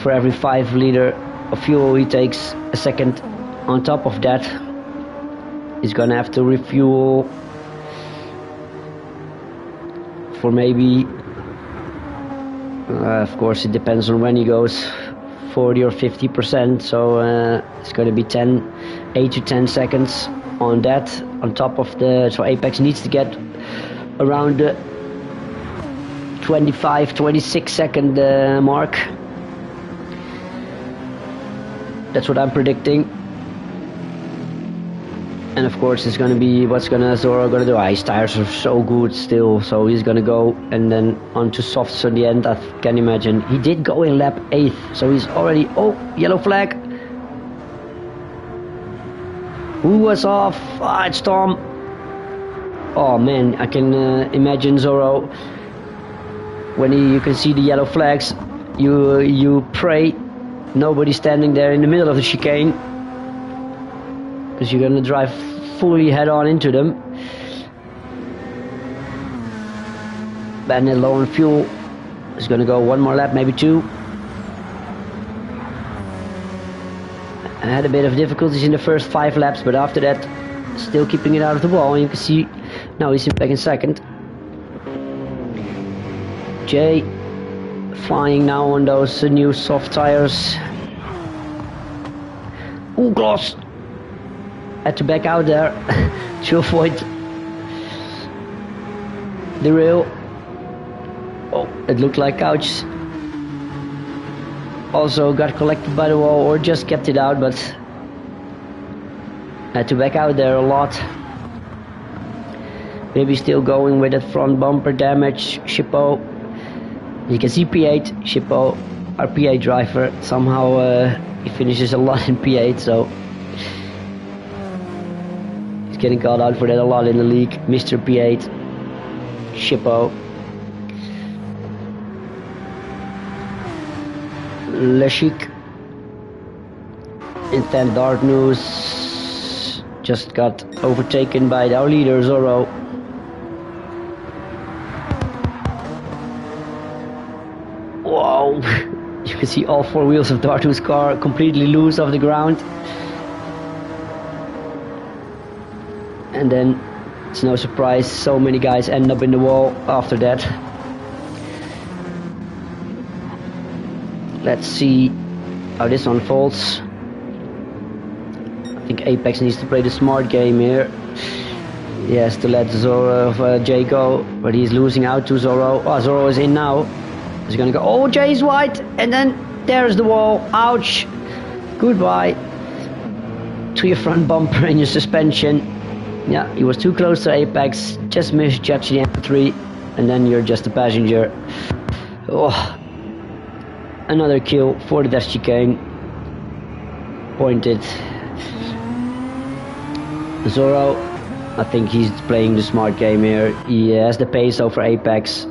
for every 5 liter of fuel he takes a second on top of that. He's gonna have to refuel for maybe, of course it depends on when he goes, 40 or 50%, so it's going to be 8 to 10 seconds on that, on top of the, so Apex needs to get around the 25-26 second mark That's what I'm predicting. And of course, it's gonna be what's Zoro gonna do. His tires are so good still, so he's gonna go and then onto softs in the end. I can imagine. He did go in lap 8th, so he's already. Oh, yellow flag. Who was off? Ah, it's Tom. Oh man, I can imagine Zoro when you can see the yellow flags. You pray nobody's standing there in the middle of the chicane, because you're gonna drive fully head on into them. Bandit low on fuel. He's gonna go one more lap, maybe 2. I had a bit of difficulties in the first 5 laps, but after that, still keeping it out of the wall. And you can see now he's back in second. Jay flying now on those new soft tires. Ooh, Gloss! Had to back out there to avoid the rail. Oh, it looked like Couch also got collected by the wall or just kept it out, but had to back out there a lot. Maybe still going with that front bumper damage. Shippo, you can see P8. Shippo, our P8 driver, somehow he finishes a lot in P8, so he's getting called out for that a lot in the league. Mr. P8, Shippo. Leshik in 10th. Dark News just got overtaken by our leader Zoro. Whoa! You can see all 4 wheels of Dark News' car completely loose off the ground. And then it's no surprise so many guys end up in the wall after that. Let's see how this unfolds. I think Apex needs to play the smart game here. He has to let Zoro Jay go, but he's losing out to Zoro. Oh, Zoro is in now. He's gonna go. Oh, Jay's wide, and then there's the wall. Ouch! Goodbye to your front bumper and your suspension. Yeah, he was too close to Apex. Just misjudged the M3, and then you're just a passenger. Oh. Another kill for the dash chicane. Pointed. Zoro, I think he's playing the smart game here. He has the pace over Apex.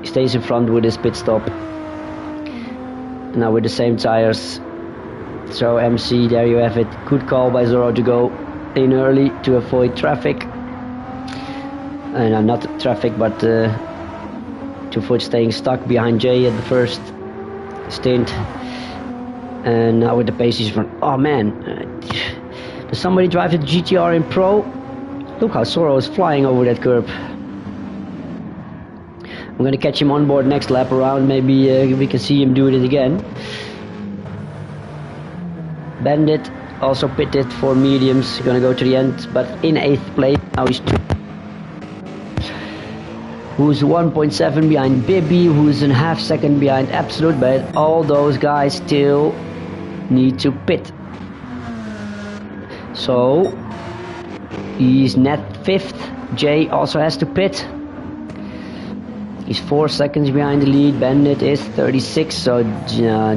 He stays in front with his pit stop. Now with the same tires. So MC, there you have it. Good call by Zoro to go in early to avoid traffic. And not traffic, but to avoid staying stuck behind Jay at the first stint. And now with the pace he's front. Oh man, does somebody drive the GTR in Pro? Look how Zoro is flying over that curb. I'm gonna catch him on board next lap around. Maybe we can see him do it again. Bandit also pitted for mediums, gonna go to the end, but in 8th place. Now he's who's 1.7 behind Bibby, who's a half second behind Absolute, but all those guys still need to pit. So he's net 5th. Jay also has to pit. He's 4 seconds behind the lead. Bandit is 36, so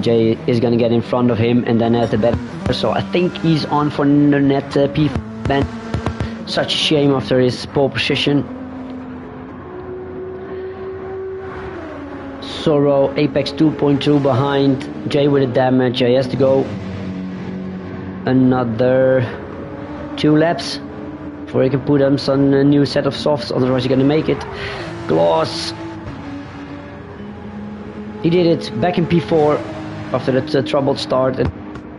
Jay is gonna get in front of him and then has the better. So I think he's on for net P. Bandit. Such a shame after his pole position. Zoro, Apex 2.2 behind. Jay with the damage. He has to go another 2 laps before he can put on some new set of softs, otherwise he's gonna make it. Gloss. He did it back in P4 after that troubled start, and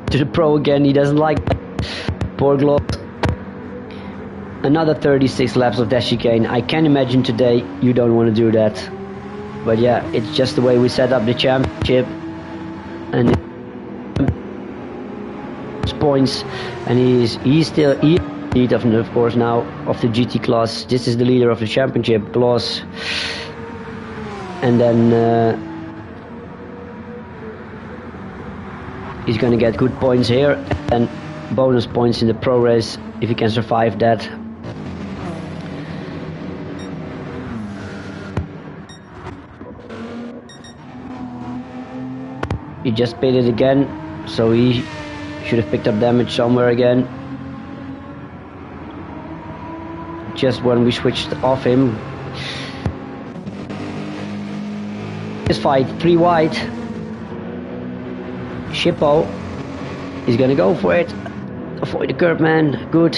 to the Pro again. He doesn't like that. Poor Gloss. Another 36 laps of dash chicane. I can imagine today you don't want to do that. But yeah, it's just the way we set up the championship, and points, and he's still lead of course now of the GT class. This is the leader of the championship, Gloss, and then He's gonna get good points here and bonus points in the pro race if he can survive that. He just pitted again, so he should have picked up damage somewhere again. Just when we switched off him. This fight, 3 wide. Shippo is gonna go for it. Avoid the curb, man. Good.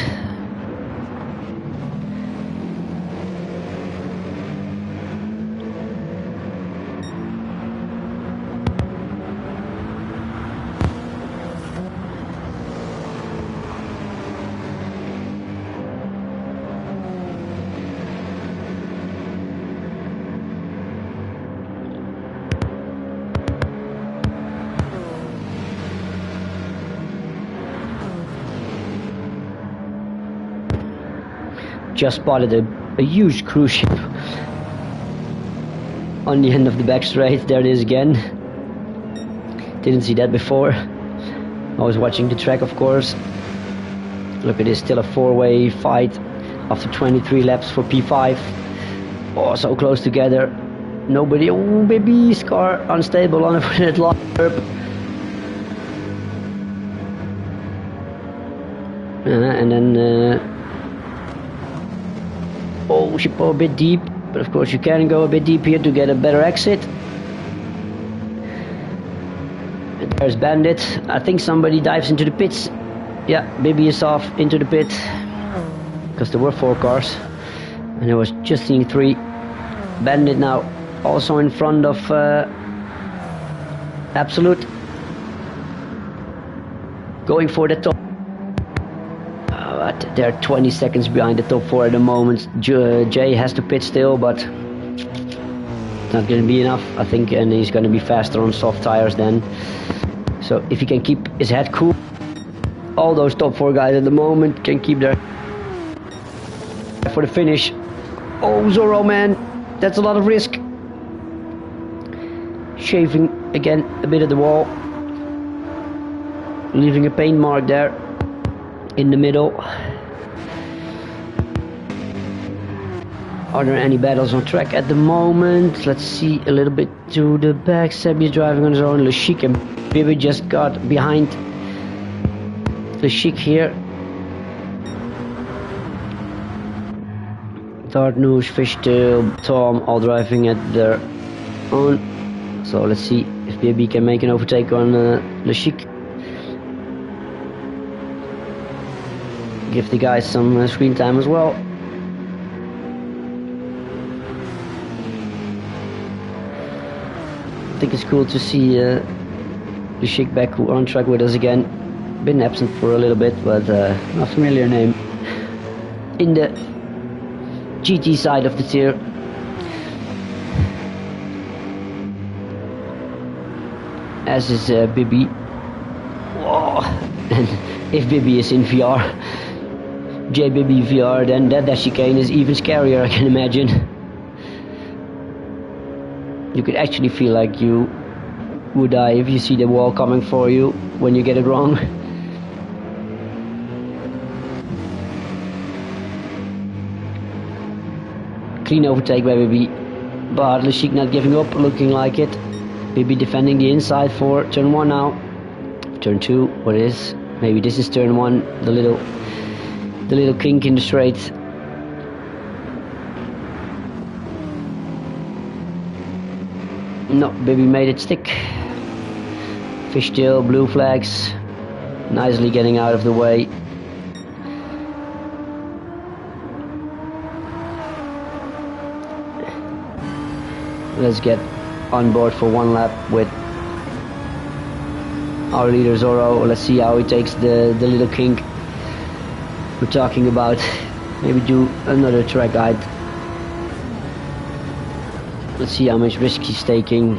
Just spotted a huge cruise ship on the end of the back straight. There it is again. Didn't see that before. I was watching the track, of course. Look at this, still a 4-way fight after 23 laps for P5. Oh, so close together. Nobody. Oh, baby, Scar unstable on that last curb. And then. Oh, Shippo a bit deep, but of course you can go a bit deep here to get a better exit. And there's Bandit. I think somebody dives into the pits. Yeah, Bibi is off into the pit because there were 4 cars and I was just seeing 3. Bandit now also in front of Absolute, going for the top. They're 20 seconds behind the top 4 at the moment. Jay has to pit still, but it's not going to be enough, I think, and he's going to be faster on soft tires then. So if he can keep his head cool, all those top 4 guys at the moment can keep their for the finish. Oh, Zorro, man, that's a lot of risk. Shaving again a bit of the wall, leaving a paint mark there in the middle. Are there any battles on track at the moment? Let's see a little bit to the back. Sebi is driving on his own. Le Chic and Bibi just got behind Le Chic here. Dartnouche, Fishtail, Tom all driving at their own. So let's see if Bibi can make an overtake on Le Chic. Give the guys some screen time as well. I think it's cool to see the Chic back on track with us again. Been absent for a little bit, but a familiar name in the GT side of the tier. As is Bibi. Whoa. And if Bibi is in VR, J-Bibi VR, then that chicane is even scarier, I can imagine. You could actually feel like you would die if you see the wall coming for you when you get it wrong. Clean overtake by Bibi, but Le Chic not giving up, looking like it. Bibi defending the inside for turn 1 now. Turn 2, what is? Maybe this is turn 1, the little kink in the straight. No, Bibi made it stick. Fishtail, blue flags, nicely getting out of the way. Let's get on board for 1 lap with our leader Zorro. Let's see how he takes the little kink we're talking about. Maybe do another track guide. Let's see how much risk he's taking.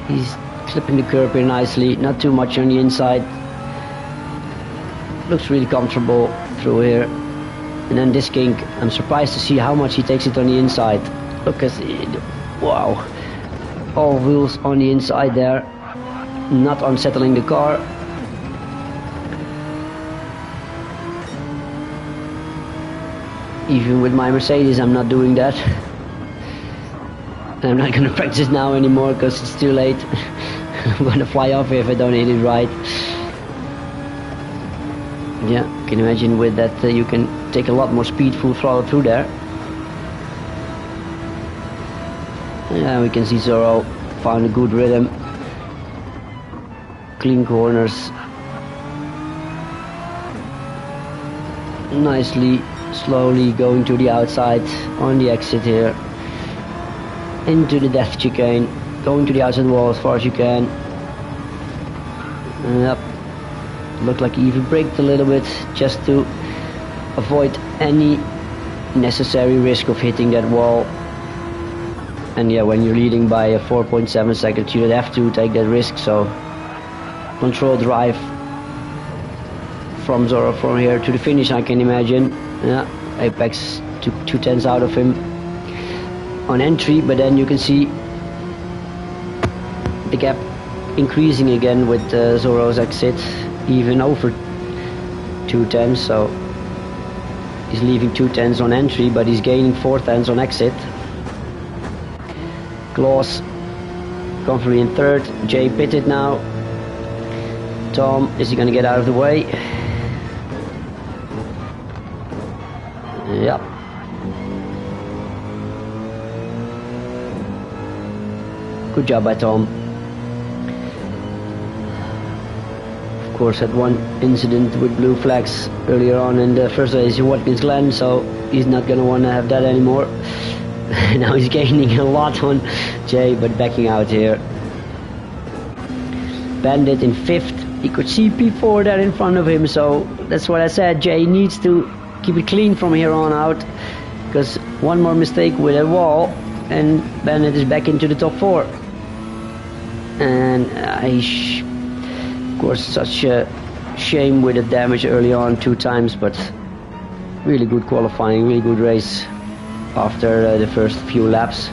He's clipping the curb here nicely, not too much on the inside. Looks really comfortable through here. And then this kink, I'm surprised to see how much he takes it on the inside. Look at it. Wow. All wheels on the inside there. Not unsettling the car. Even with my Mercedes, I'm not doing that. And I'm not gonna practice now anymore because it's too late. I'm gonna fly off if I don't hit it right. Yeah, can you imagine with that you can take a lot more speed full throttle through there. Yeah, we can see Zorro found a good rhythm. Clean corners. Nicely, slowly going to the outside on the exit here. Into the death chicane. Going to the outside wall as far as you can. Yep. Looked like he even braked a little bit just to avoid any necessary risk of hitting that wall. And yeah, when you're leading by 4.7 seconds, you don't have to take that risk. So control drive from Zorro from here to the finish, I can imagine. Yeah, Apex took 2/10 out of him on entry, but then you can see the gap increasing again with Zorro's exit, even over 2/10. So he's leaving 2/10 on entry, but he's gaining 4/10 on exit. Gloss comfortably in third. Jay pitted now. Tom, is he going to get out of the way? Yep. Good job by Tom. Of course, had one incident with blue flags earlier on in the first race in Watkins Glen, so he's not going to want to have that anymore. Now he's gaining a lot on Jay, but backing out here. Bandit in fifth. He could see P4 there in front of him, so that's what I said. Jay needs to keep it clean from here on out, because one more mistake with a wall and Bandit is back into the top 4. And of course, such a shame with the damage early on 2 times, but really good qualifying, really good race after the first few laps.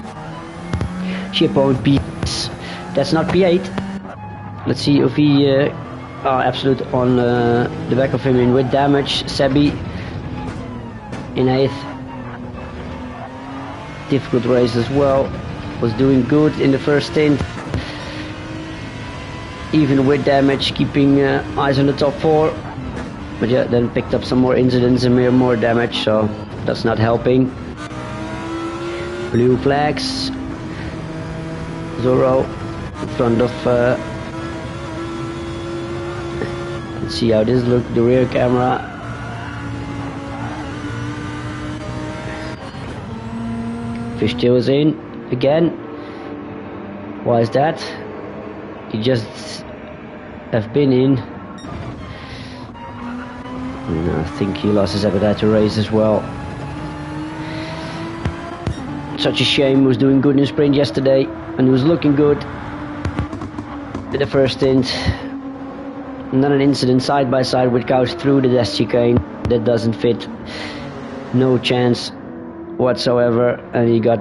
Shippo P6, that's not P8. Let's see if he absolute on the back of him in with damage. Sebi in 8th. Difficult race as well. Was doing good in the first stint. Even with damage, keeping eyes on the top 4. But yeah, then picked up some more incidents and more damage, so that's not helping. Blue flags. Zorro in front of... let's see how this looks, the rear camera. Fishtail is in again. Why is that? He just have been in. And I think he lost his appetite to race as well. Such a shame. He was doing good in the sprint yesterday and he was looking good in the first stint. And then an incident side by side with Couch through the death chicane that doesn't fit. No chance whatsoever, and he got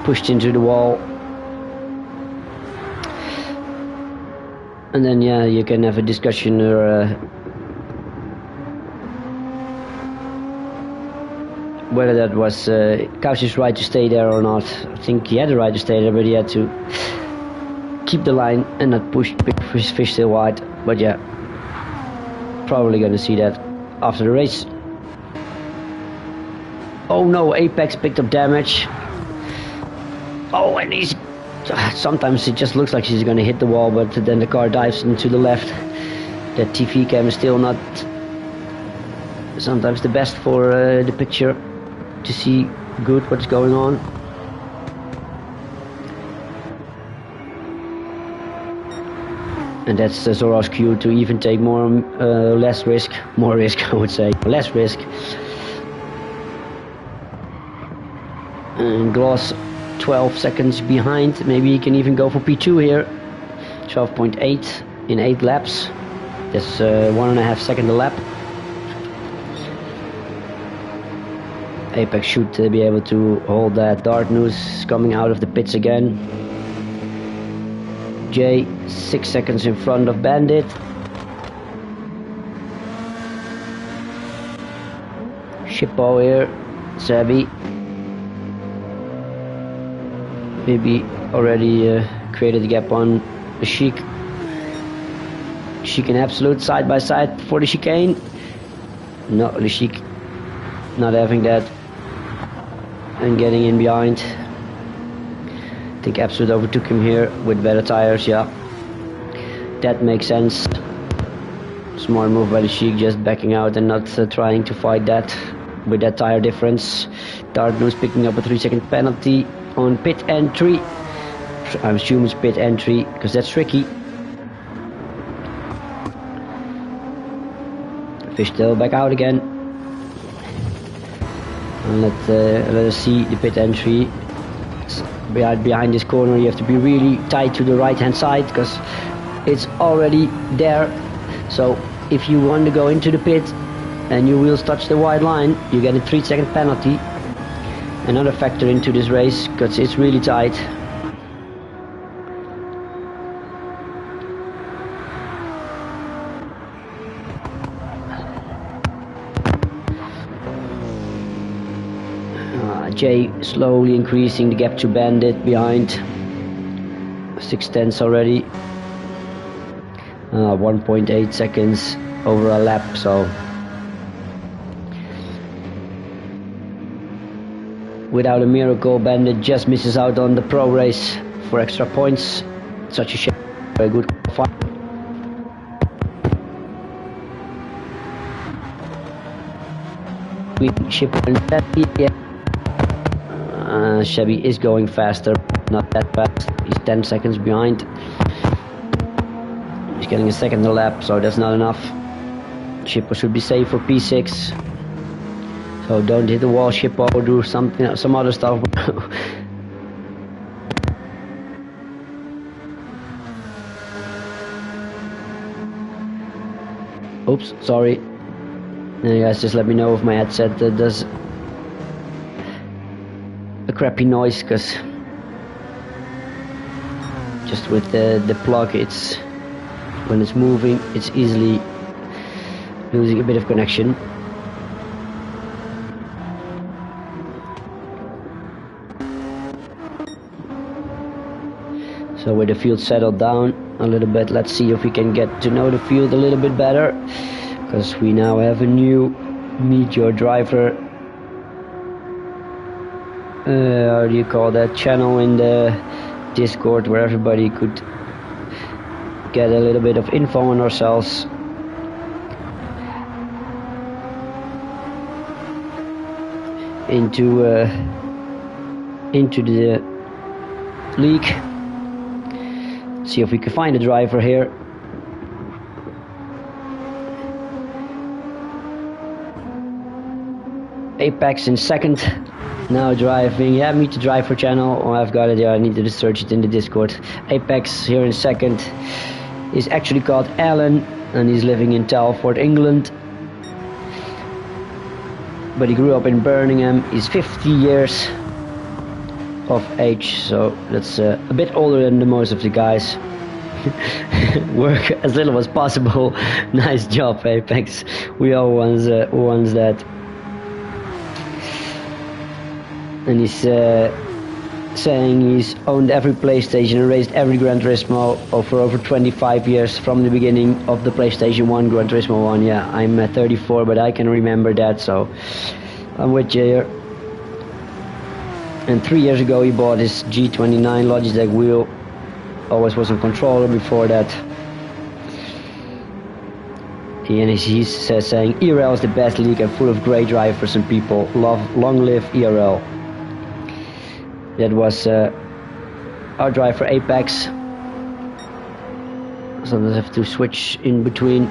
pushed into the wall. And then yeah, you can have a discussion or whether that was Couch's right to stay there or not. I think he had the right to stay there, but he had to keep the line and not push his fishtail wide. But yeah, probably gonna see that after the race. Oh no, Apex picked up damage. Oh, and he's... sometimes it just looks like she's gonna hit the wall, but then the car dives into the left. That TV cam is still not sometimes the best for the picture to see good what's going on. And that's Zorro's cue to even take more risk, I would say, less risk. And Gloss 12 seconds behind. Maybe he can even go for P2 here. 12.8 in 8 laps. That's 1.5 seconds a lap. Apex should be able to hold that. Dart News coming out of the pits again. Jay 6 seconds in front of Shippo here, Sabi. Maybe already created a gap on the Sheik. Sheik and Absolute side by side for the chicane. No, the Sheik not having that and getting in behind. I think Absolute overtook him here with better tires, yeah. That makes sense. Smart move by the Sheik, just backing out and not trying to fight that with that tire difference. Darkness picking up a 3-second penalty on pit entry. I'm assuming it's pit entry because that's tricky. Fishtail back out again. And let us see the pit entry. Behind this corner you have to be really tight to the right hand side because it's already there. So if you want to go into the pit and your wheels touch the white line, you get a 3-second penalty. Another factor into this race because it's really tight. Jay slowly increasing the gap to Bandit behind. 6/10 already. 1.8 seconds over a lap, so without a miracle, Bandit just misses out on the pro race for extra points. Such a shame. Very good fight. Chevy is going faster, not that fast. He's 10 seconds behind. He's getting a second a lap, so that's not enough. Shippo should be safe for P6. So don't hit the wall, Shippo. Do something, some other stuff. Oops, sorry. You guys just let me know if my headset does a crappy noise, because just with the plug, it's when it's moving, it's easily losing a bit of connection. So with the field settled down a little bit, let's see if we can get to know the field a little bit better, because we now have a new Meet Your Driver, how do you call that, channel in the Discord, where everybody could get a little bit of info on ourselves. Into the league. See if we can find a driver here. Apex in second, now driving. Yeah, Meet the Driver channel. Oh, I've got it. Yeah, I need to search it in the Discord. Apex here in second is actually called Alan, and he's living in Telford, England. But he grew up in Birmingham. He's 50 years of age, so that's a bit older than the most of the guys. Work as little as possible. Nice job, Apex. We all wants that. And he's saying he's owned every PlayStation and raced every Gran Turismo for over 25 years, from the beginning of the PlayStation 1, Gran Turismo 1. Yeah, I'm 34, but I can remember that, so I'm with you here. And 3 years ago he bought his G29 Logitech wheel. Always was on controller before that. And he's saying ERL is the best league and full of great drivers and people. Long live ERL. That was our driver Apex. Sometimes I have to switch in between,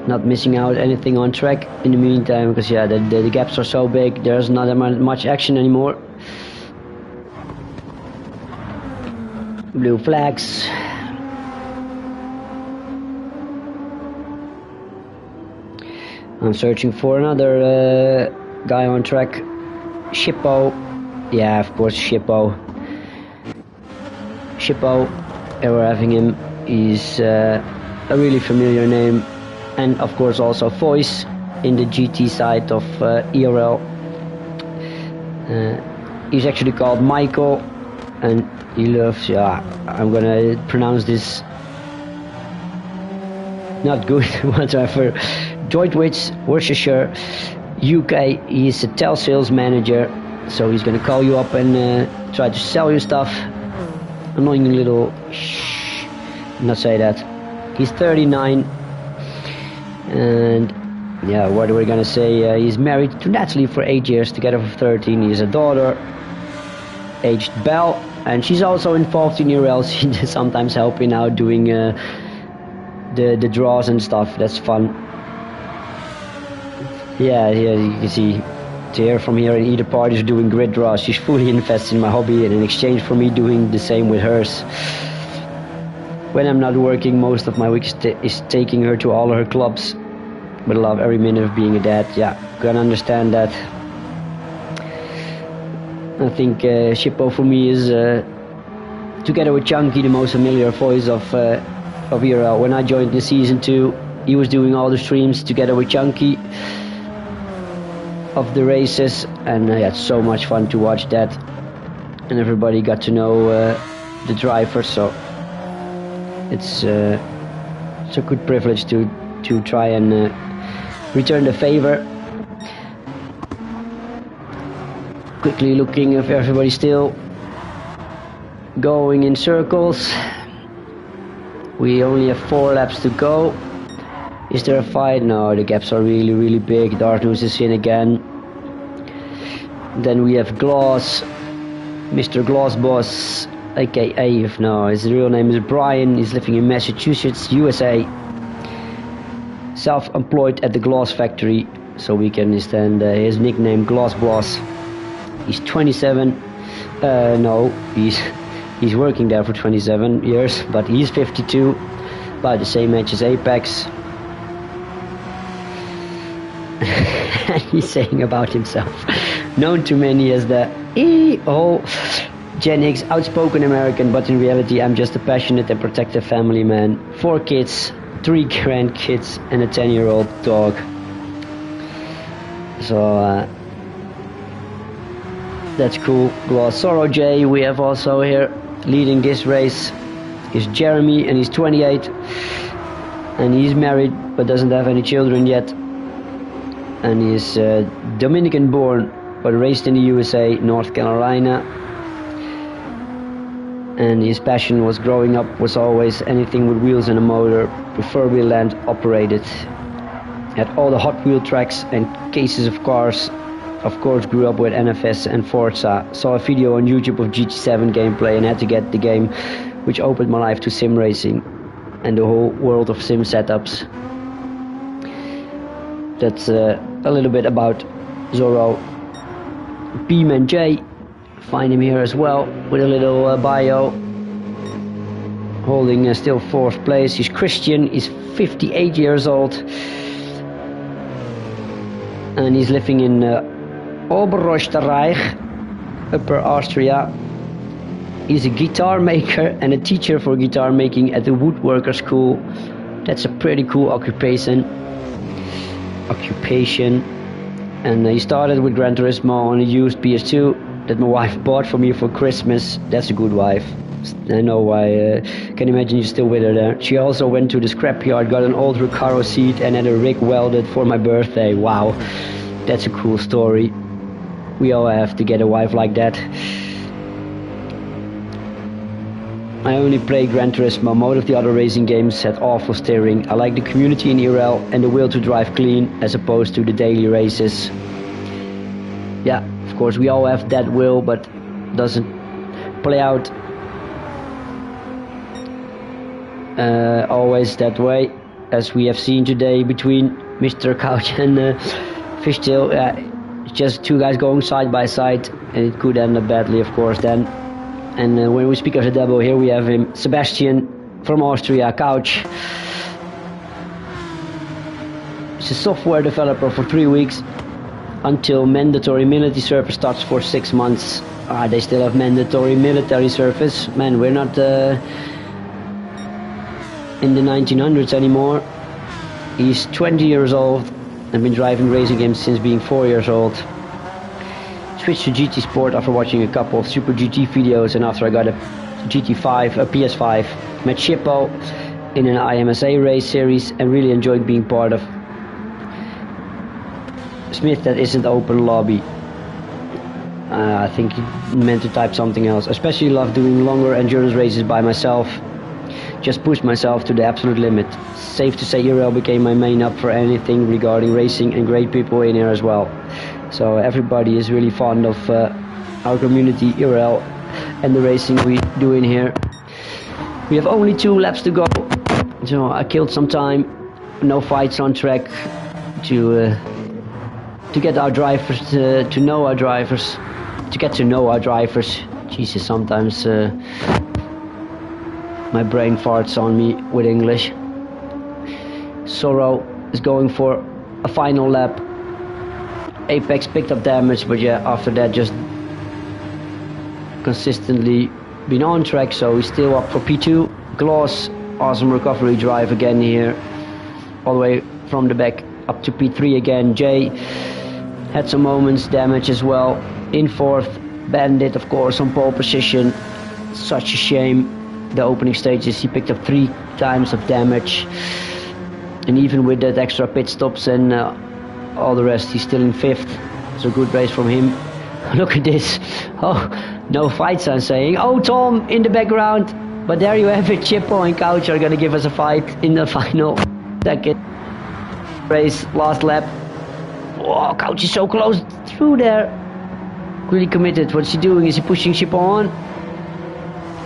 not missing out anything on track in the meantime, because yeah, the gaps are so big, there's not much action anymore. Blue flags. I'm searching for another guy on track. Shippo. Yeah, of course, Shippo. Shippo, we're having him. He's a really familiar name, and of course also voice. in the GT side of ERL. He's actually called Michael, and he loves, I'm gonna pronounce this not good whatsoever, Droitwich, Worcestershire, UK. He's a telesales manager, so he's gonna call you up and try to sell you stuff. Annoying little not say that. He's 39, and yeah, what we're gonna say, he's married to Natalie for 8 years, together for 13. He has a daughter aged Belle, and she's also involved in ERL. She's sometimes helping out doing the draws and stuff. That's fun. Yeah, you can see to hear from here, in either parties doing grid draws. She's fully invested in my hobby, and in exchange for me doing the same with hers. When I'm not working, most of my week is taking her to all her clubs. But I love every minute of being a dad. Yeah, gonna understand that. I think Shippo for me is, together with Chunky, the most familiar voice of ERL. When I joined the season 2, he was doing all the streams together with Chunky of the races, and I had so much fun to watch that. And everybody got to know the drivers, so it's a good privilege to try and return the favor. Quickly looking if everybody's still going in circles. We only have 4 laps to go. Is there a fight? No, the gaps are really big. Dartnus is in again. Then we have Gloss, Mr. Gloss Boss, aka, if no, his real name is Brian. He's living in Massachusetts, USA. Self-employed at the glass factory, so we can understand his nickname, Gloss Boss. He's 27. No, he's working there for 27 years, but he's 52, about the same age as Apex. And he's saying about himself, known to many as the EO Gen X, outspoken American, but in reality I'm just a passionate and protective family man. 4 kids, 3 grandkids, and a 10-year-old dog. So that's cool. Well, Sorrow J, we have also here leading this race, is Jeremy, and he's 28, and he's married but doesn't have any children yet, and he's Dominican born but raised in the USA, North Carolina, and his passion was growing up was always anything with wheels and a motor, preferably land operated. Had all the Hot Wheel tracks and cases of cars. Of course, grew up with NFS and Forza. Saw a video on YouTube of GT7 gameplay and had to get the game, which opened my life to sim racing and the whole world of sim setups. That's a little bit about Zorro. B-Man J, find him here as well with a little bio. Holding still 4th place. He's Christian, he's 58 years old. And he's living in Oberösterreich, Upper Austria. He's a guitar maker and a teacher for guitar making at the woodworker school. That's a pretty cool occupation. And he started with Gran Turismo on a used PS2 that my wife bought for me for Christmas. That's a good wife. I know why. Can imagine you're still with her there. She also went to the scrapyard, got an old Recaro seat, and had a rig welded for my birthday. Wow, that's a cool story. We all have to get a wife like that. I only play Gran Turismo. Most of the other racing games had awful steering. I like the community in ERL and the will to drive clean as opposed to the daily races. Yeah, of course we all have that will, but doesn't play out always that way, as we have seen today between Mr. Couch and Fishtail. It's just 2 guys going side by side, and it could end up badly, of course, then. And when we speak of the double, here we have him, Sebastian from Austria, Couch. He's a software developer for 3 weeks until mandatory military service starts for 6 months. They still have mandatory military service. Man, we're not in the 1900s anymore. He's 20 years old, I've been driving racing games since being 4 years old. Switched to GT Sport after watching a couple of Super GT videos, and after I got a GT5, a PS5, met Shippo in an IMSA race series and really enjoyed being part of Smith that isn't open lobby. I think he meant to type something else. Especially love doing longer endurance races by myself. Just pushed myself to the absolute limit. Safe to say ERL became my main up for anything regarding racing, and great people in here as well. So everybody is really fond of our community ERL and the racing we do in here. We have only 2 laps to go, so I killed some time. No fights on track to get our drivers to know our drivers. To get to know our drivers. Jesus, sometimes my brain farts on me with English. Sorrow is going for a final lap. Apex picked up damage, but yeah, after that just consistently been on track, so he's still up for P2. Gloss, awesome recovery drive again here, all the way from the back up to P3 again. Jay had some moments, damage as well. In 4th, Bandit of course on pole position. Such a shame. The opening stages he picked up 3 times of damage, and even with that extra pit stops and all the rest, he's still in 5th. So good race from him. Look at this. Oh, no fights I'm saying. Oh, Tom in the background. But there you have it. Chippo and Couch are gonna give us a fight in the final second race, last lap. Oh, Couch is so close through there. Really committed. What's he doing? Is he pushing Chippo on?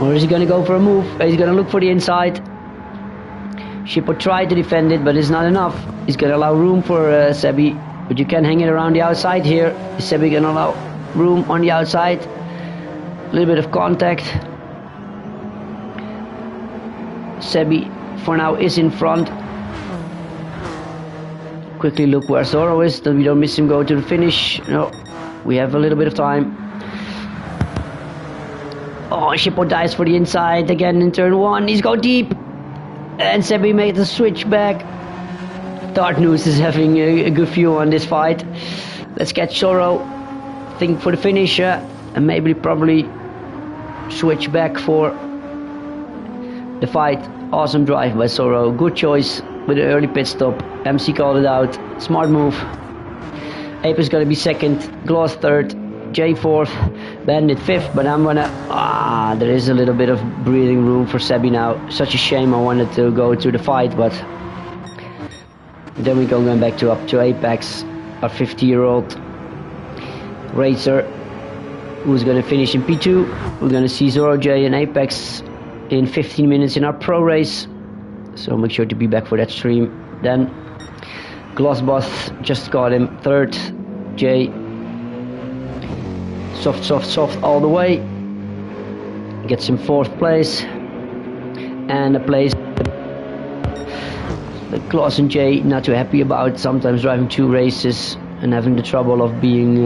Or is he gonna go for a move? He's gonna look for the inside. Chippo tried to defend it, but it's not enough. He's gonna allow room for Sebi, but you can hang it around the outside here. Is Sebi gonna allow room on the outside? A little bit of contact. Sebi for now is in front. Quickly look where Zorro is, that we don't miss him go to the finish. No, we have a little bit of time. Oh, Shippo dies for the inside again in turn 1. He's go deep. And Sebi made the switch back. Dark News is having a good view on this fight. Let's get Zorro. Think for the finisher. And maybe probably switch back for the fight. Awesome drive by Zorro. Good choice with an early pit stop. MC called it out. Smart move. Ape is gonna be 2nd. Gloss 3rd. J 4th. Bandit 5th. But I'm gonna... there is a little bit of breathing room for Sebi now. Such a shame. I wanted to go to the fight, but then we go back to up to Apex, our 50-year-old racer, who's gonna finish in P2. We're gonna see Zorro J and Apex in 15 minutes in our pro race, so make sure to be back for that stream. Then Glossboss just got him 3rd. J soft all the way, gets him 4th place, and a place that Klaus and Jay not too happy about. Sometimes driving 2 races and having the trouble of being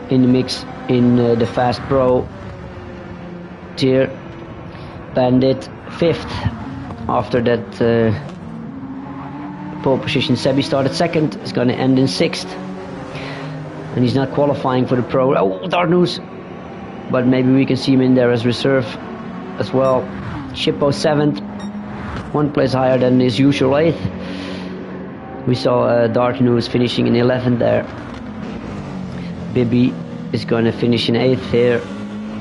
in the mix in the fast pro tier. Bandit 5th after that pole position. Sebi started 2nd, it's gonna end in 6th, and he's not qualifying for the pro. Oh, dark news, but maybe we can see him in there as reserve as well. Shippo 7th, 1 place higher than his usual 8th. We saw Dark News finishing in 11th there. Bibi is going to finish in 8th here,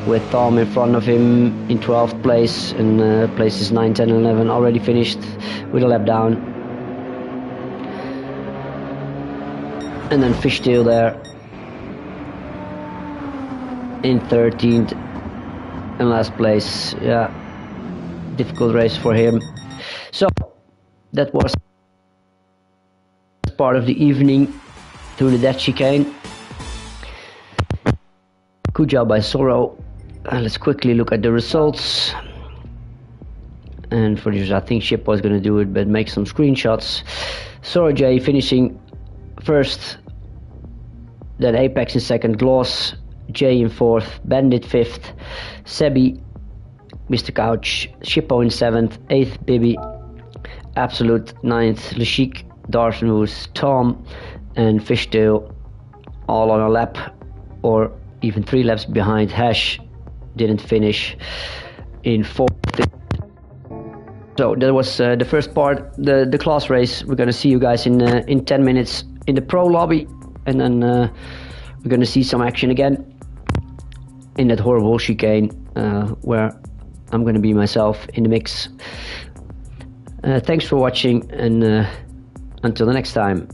with Tom in front of him in 12th place, and places 9, 10 and 11 already finished with a lap down. And then Fishtail there in 13th and last place. Yeah, difficult race for him. So that was part of the evening through the death chicane. Good job by Zorro. Let's quickly look at the results. And for this, I think Shippo is going to do it, but make some screenshots. Zorro J finishing 1st, then Apex in 2nd, Gloss, J in 4th, Bandit 5th, Sebi, Mr. Couch, Shippo in 7th, 8th Bibi, Absolute 9th, Lashik Darsenwoos, Tom, and Fishtail all on a lap, or even 3 laps behind. Hash didn't finish in 4th. So that was the first part, the class race. We're gonna see you guys in 10 minutes in the pro lobby, and then we're gonna see some action again in that horrible chicane where I'm gonna be myself in the mix. Thanks for watching, and until the next time.